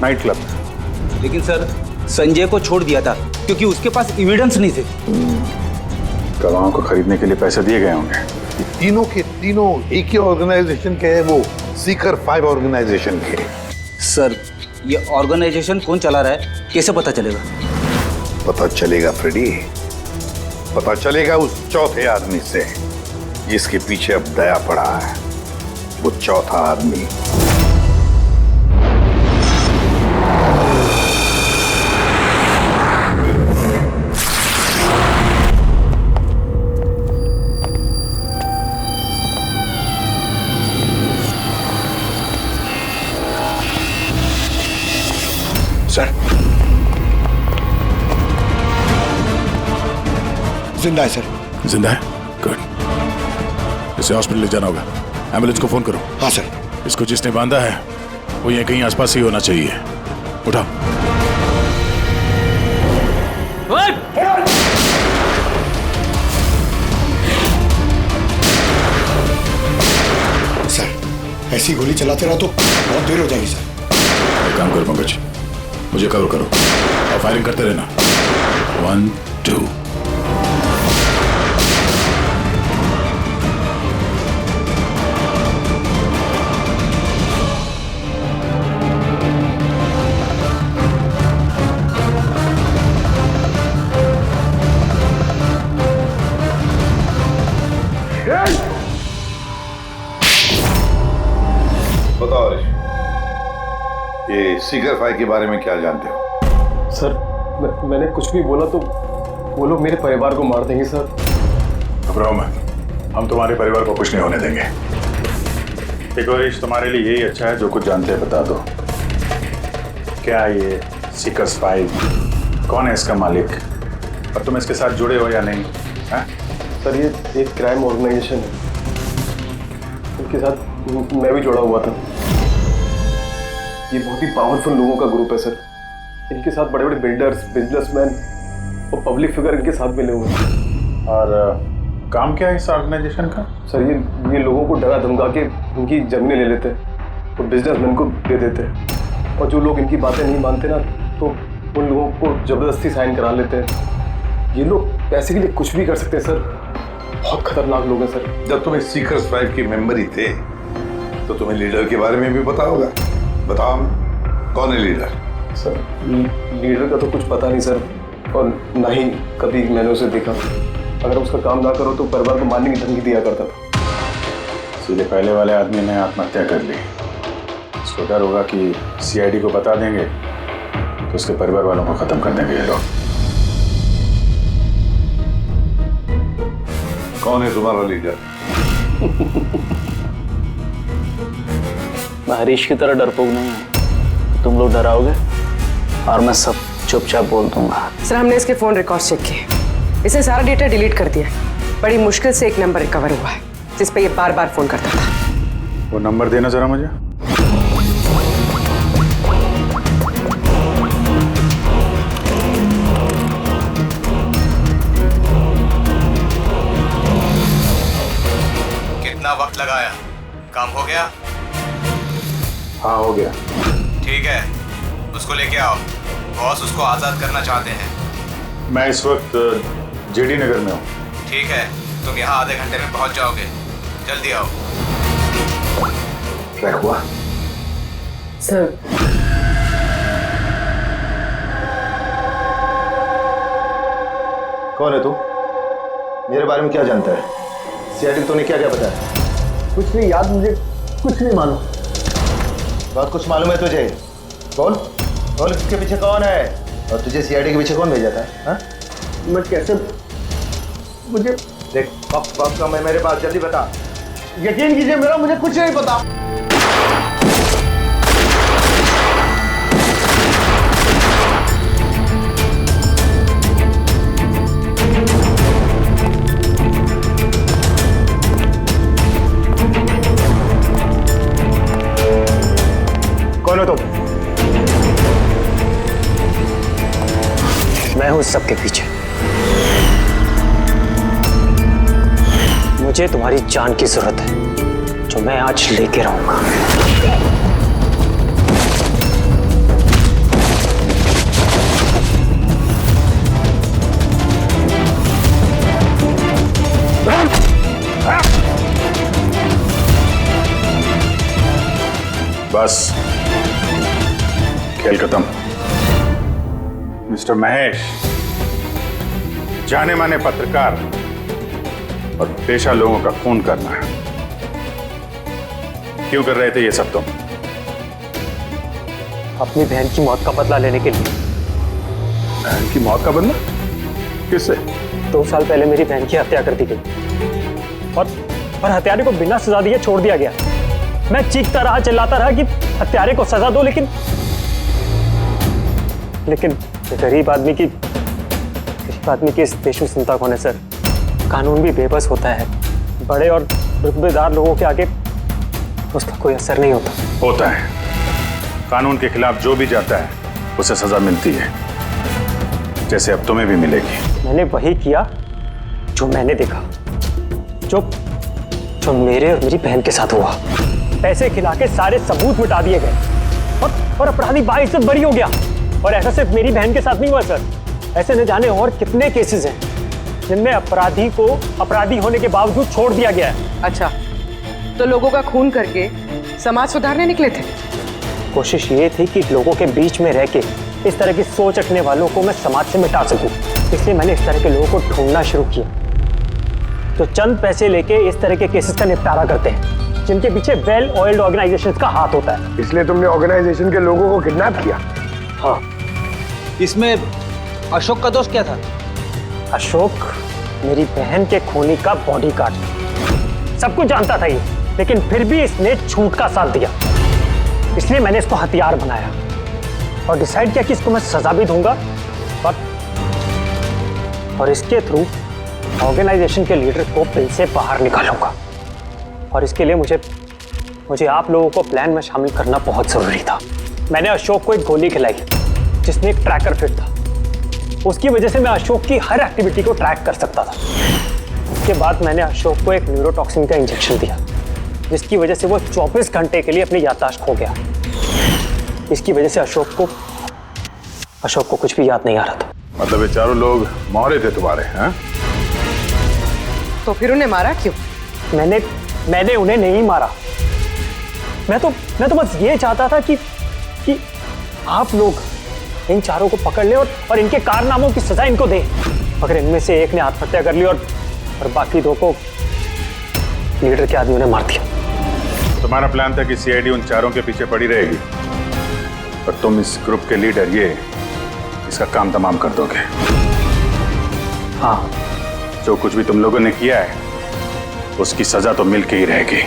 नाइट क्लब। लेकिन सर, संजय को छोड़ दिया था क्योंकि उसके पास एविडेंस नहीं थे। गवाहों को खरीदने के लिए पैसे दिए गए होंगे। ये तीनों के तीनों एक ही ऑर्गेनाइजेशन के हैं, वो सीकर 5 ऑर्गेनाइजेशन के। सर, ये ऑर्गेनाइजेशन कौन चला रहा है, कैसे पता चलेगा? पता चलेगा फ्रेडी, पता चलेगा उस चौथे आदमी से जिसके पीछे अब दया पड़ा है। वो चौथा आदमी जिंदा है सर। जिंदा है? गुड। इसे हॉस्पिटल ले जाना होगा। एम्बुलेंस को फोन करो। हाँ सर। इसको जिसने बांधा है वो यहाँ कहीं आसपास ही होना चाहिए। उठाओ। सर ऐसी गोली चलाते रहो तो बहुत देर हो जाएगी सर। एक काम करो पंकज, मुझे कवर करो और फायरिंग करते रहना। 1 2। बताओ हरीश, ये सीकर फाइल के बारे में क्या जानते हो? सर मैंने कुछ भी बोला तो वो लोग मेरे परिवार को मार देंगे सर। घबराओ मत, हम तुम्हारे परिवार को कुछ नहीं होने देंगे। देखो हरीश, तुम्हारे लिए यही अच्छा है, जो कुछ जानते हैं बता दो। क्या ये सीकर्स फाइल, कौन है इसका मालिक और तुम इसके साथ जुड़े हो या नहीं? सर ये एक क्राइम ऑर्गेनाइजेशन है, इनके साथ मैं भी जुड़ा हुआ था। ये बहुत ही पावरफुल लोगों का ग्रुप है सर। इनके साथ बड़े बड़े बिल्डर्स, बिजनेसमैन और पब्लिक फिगर इनके साथ मिले हुए हैं। और काम क्या है इस ऑर्गेनाइजेशन का? सर ये लोगों को डरा धमका के उनकी जमीनें ले लेते हैं और बिजनेसमैन को दे देते हैं, और जो लोग इनकी बातें नहीं मानते ना तो उन लोगों को जबरदस्ती साइन करा लेते हैं। ये लोग पैसे के लिए कुछ भी कर सकते हैं सर। बहुत खतरनाक लोग हैं सर। जब तुम इस सीकर्स फाइव के मेंबर ही थे तो तुम्हें लीडर के बारे में भी पता होगा। बताओ कौन है लीडर? सर लीडर का तो कुछ पता नहीं सर, और ना ही कभी मैंने उसे देखा। अगर उसका काम ना करो तो परिवार को मारने की धमकी दिया करता था। सीधे पहले वाले आदमी ने आत्महत्या कर ली। इसको डर होगा कि सीआईडी को बता देंगे तो उसके परिवार वालों को खत्म कर देंगे ये लोग। कौन है तुम्हारा लीडर? मैं हरीश की तरह डरपोक नहीं हूँ। तुम लोग डराओगे और मैं सब चुपचाप बोल दूंगा। सर हमने इसके फोन रिकॉर्ड्स चेक किए, इसने सारा डेटा डिलीट कर दिया। बड़ी मुश्किल से एक नंबर रिकवर हुआ है जिस पे ये बार बार फोन करता था। वो नंबर देना जरा मुझे। कितना वक्त लगाया? काम हो गया? हाँ हो गया। ठीक है, उसको लेके आओ। बॉस उसको आजाद करना चाहते हैं। मैं इस वक्त जेडी नगर में हूँ। ठीक है, तुम यहाँ आधे घंटे में पहुँच जाओगे। जल्दी आओ। क्या हुआ? सर कौन है तू? मेरे बारे में क्या जानता है? सीआईडी तूने क्या क्या बताया? कुछ नहीं याद, मुझे कुछ नहीं मालूम। बहुत कुछ मालूम है तुझे? बोल बोल, इसके पीछे कौन है और तुझे सीआईडी के पीछे कौन भेजा था? हाँ? मैं कैसे, मुझे देख वक्त कम है मेरे पास, जल्दी बता। यकीन कीजिए मेरा मुझे कुछ नहीं पता। कौन हो तुम? मैं हूं सबके पीछे। मुझे तुम्हारी जान की जरूरत है, जो मैं आज लेके रहूंगा। बस खेल खत्म। मिस्टर महेश, जाने माने पत्रकार और पेशा लोगों का खून करना है। क्यों कर रहे थे ये सब तुम? अपनी बहन की मौत का बदला लेने के लिए। बहन की मौत का बदला? किससे? 2 साल पहले मेरी बहन की हत्या कर दी गई और हत्यारे को बिना सजा दिए छोड़ दिया गया। मैं चीखता रहा, चिल्लाता रहा कि हत्यारे को सजा दो, लेकिन गरीब आदमी की आदमी की इस देश में चिंता कौन है सर? कानून भी बेबस होता है, बड़े और रुतबेदार लोगों के आगे उसका कोई असर नहीं होता है। कानून के खिलाफ जो भी जाता है उसे सजा मिलती है, जैसे अब तुम्हें भी मिलेगी। मैंने वही किया जो मैंने देखा, जो जो मेरे और मेरी बहन के साथ हुआ। पैसे खिला के सारे सबूत मिटा दिए गए और अपराधी बाइज्जत बरी हो गया। और ऐसा सिर्फ मेरी बहन के साथ नहीं हुआ सर, ऐसे न जाने और कितने केसेस हैं जिनमें अपराधी को अपराधी होने के बावजूद छोड़ दिया गया है। अच्छा, तो लोगों का खून करके समाज सुधारने निकले थे? कोशिश ये थी कि लोगों के बीच में रह के इस तरह की सोच रखने वालों को मैं समाज से मिटा सकूं। इसलिए मैंने इस तरह के लोगों को ढूंढना शुरू किया जो चंद पैसे लेके इस तरह के केसेस का निपटारा करते हैं, जिनके पीछे वेल ऑयल्ड ऑर्गेनाइजेशंस का हाथ होता है। इसलिए तुमने ऑर्गेनाइजेशन के लोगों को किडनैप किया? हाँ। इसमें अशोक का दोष क्या था? अशोक मेरी बहन के खूनी का बॉडीगार्ड, सब कुछ जानता था ये, लेकिन फिर भी इसने झूठ का साथ दिया। इसलिए मैंने इसको हथियार बनाया और डिसाइड किया कि इसको मैं सजा भी दूंगा और इसके थ्रू ऑर्गेनाइजेशन के लीडर को बिल से बाहर निकालूंगा। और इसके लिए मुझे आप लोगों को प्लान में शामिल करना बहुत जरूरी था। मैंने अशोक को एक गोली खिलाई जिसमें एक ट्रैकर फिट था। उसकी वजह से मैं अशोक की हर एक्टिविटी को ट्रैक कर सकता था। उसके बाद मैंने अशोक को एक न्यूरोटॉक्सिन का इंजेक्शन दिया, जिसकी वजह से वो 24 घंटे के लिए अपनी याददाश्त खो गया। इसकी वजह से अशोक को कुछ भी याद नहीं आ रहा था। मतलब ये चारों लोग मोहरे थे तुम्हारे, हैं? तो फिर उन्हें मारा क्यों? मैंने उन्हें नहीं मारा। मैं तो बस ये चाहता था कि आप लोग इन चारों को पकड़ ले और इनके कारनामों की सजा इनको दे। मगर इनमें से एक ने आत्महत्या कर ली और बाकी दो को लीडर के आदमियों ने मार दिया। तुम्हारा प्लान था कि सीआईडी उन चारों के पीछे पड़ी रहेगी और तुम इस ग्रुप के लीडर इसका काम तमाम कर दोगे। हाँ, जो कुछ भी तुम लोगों ने किया है उसकी सजा तो मिल के ही रहेगी।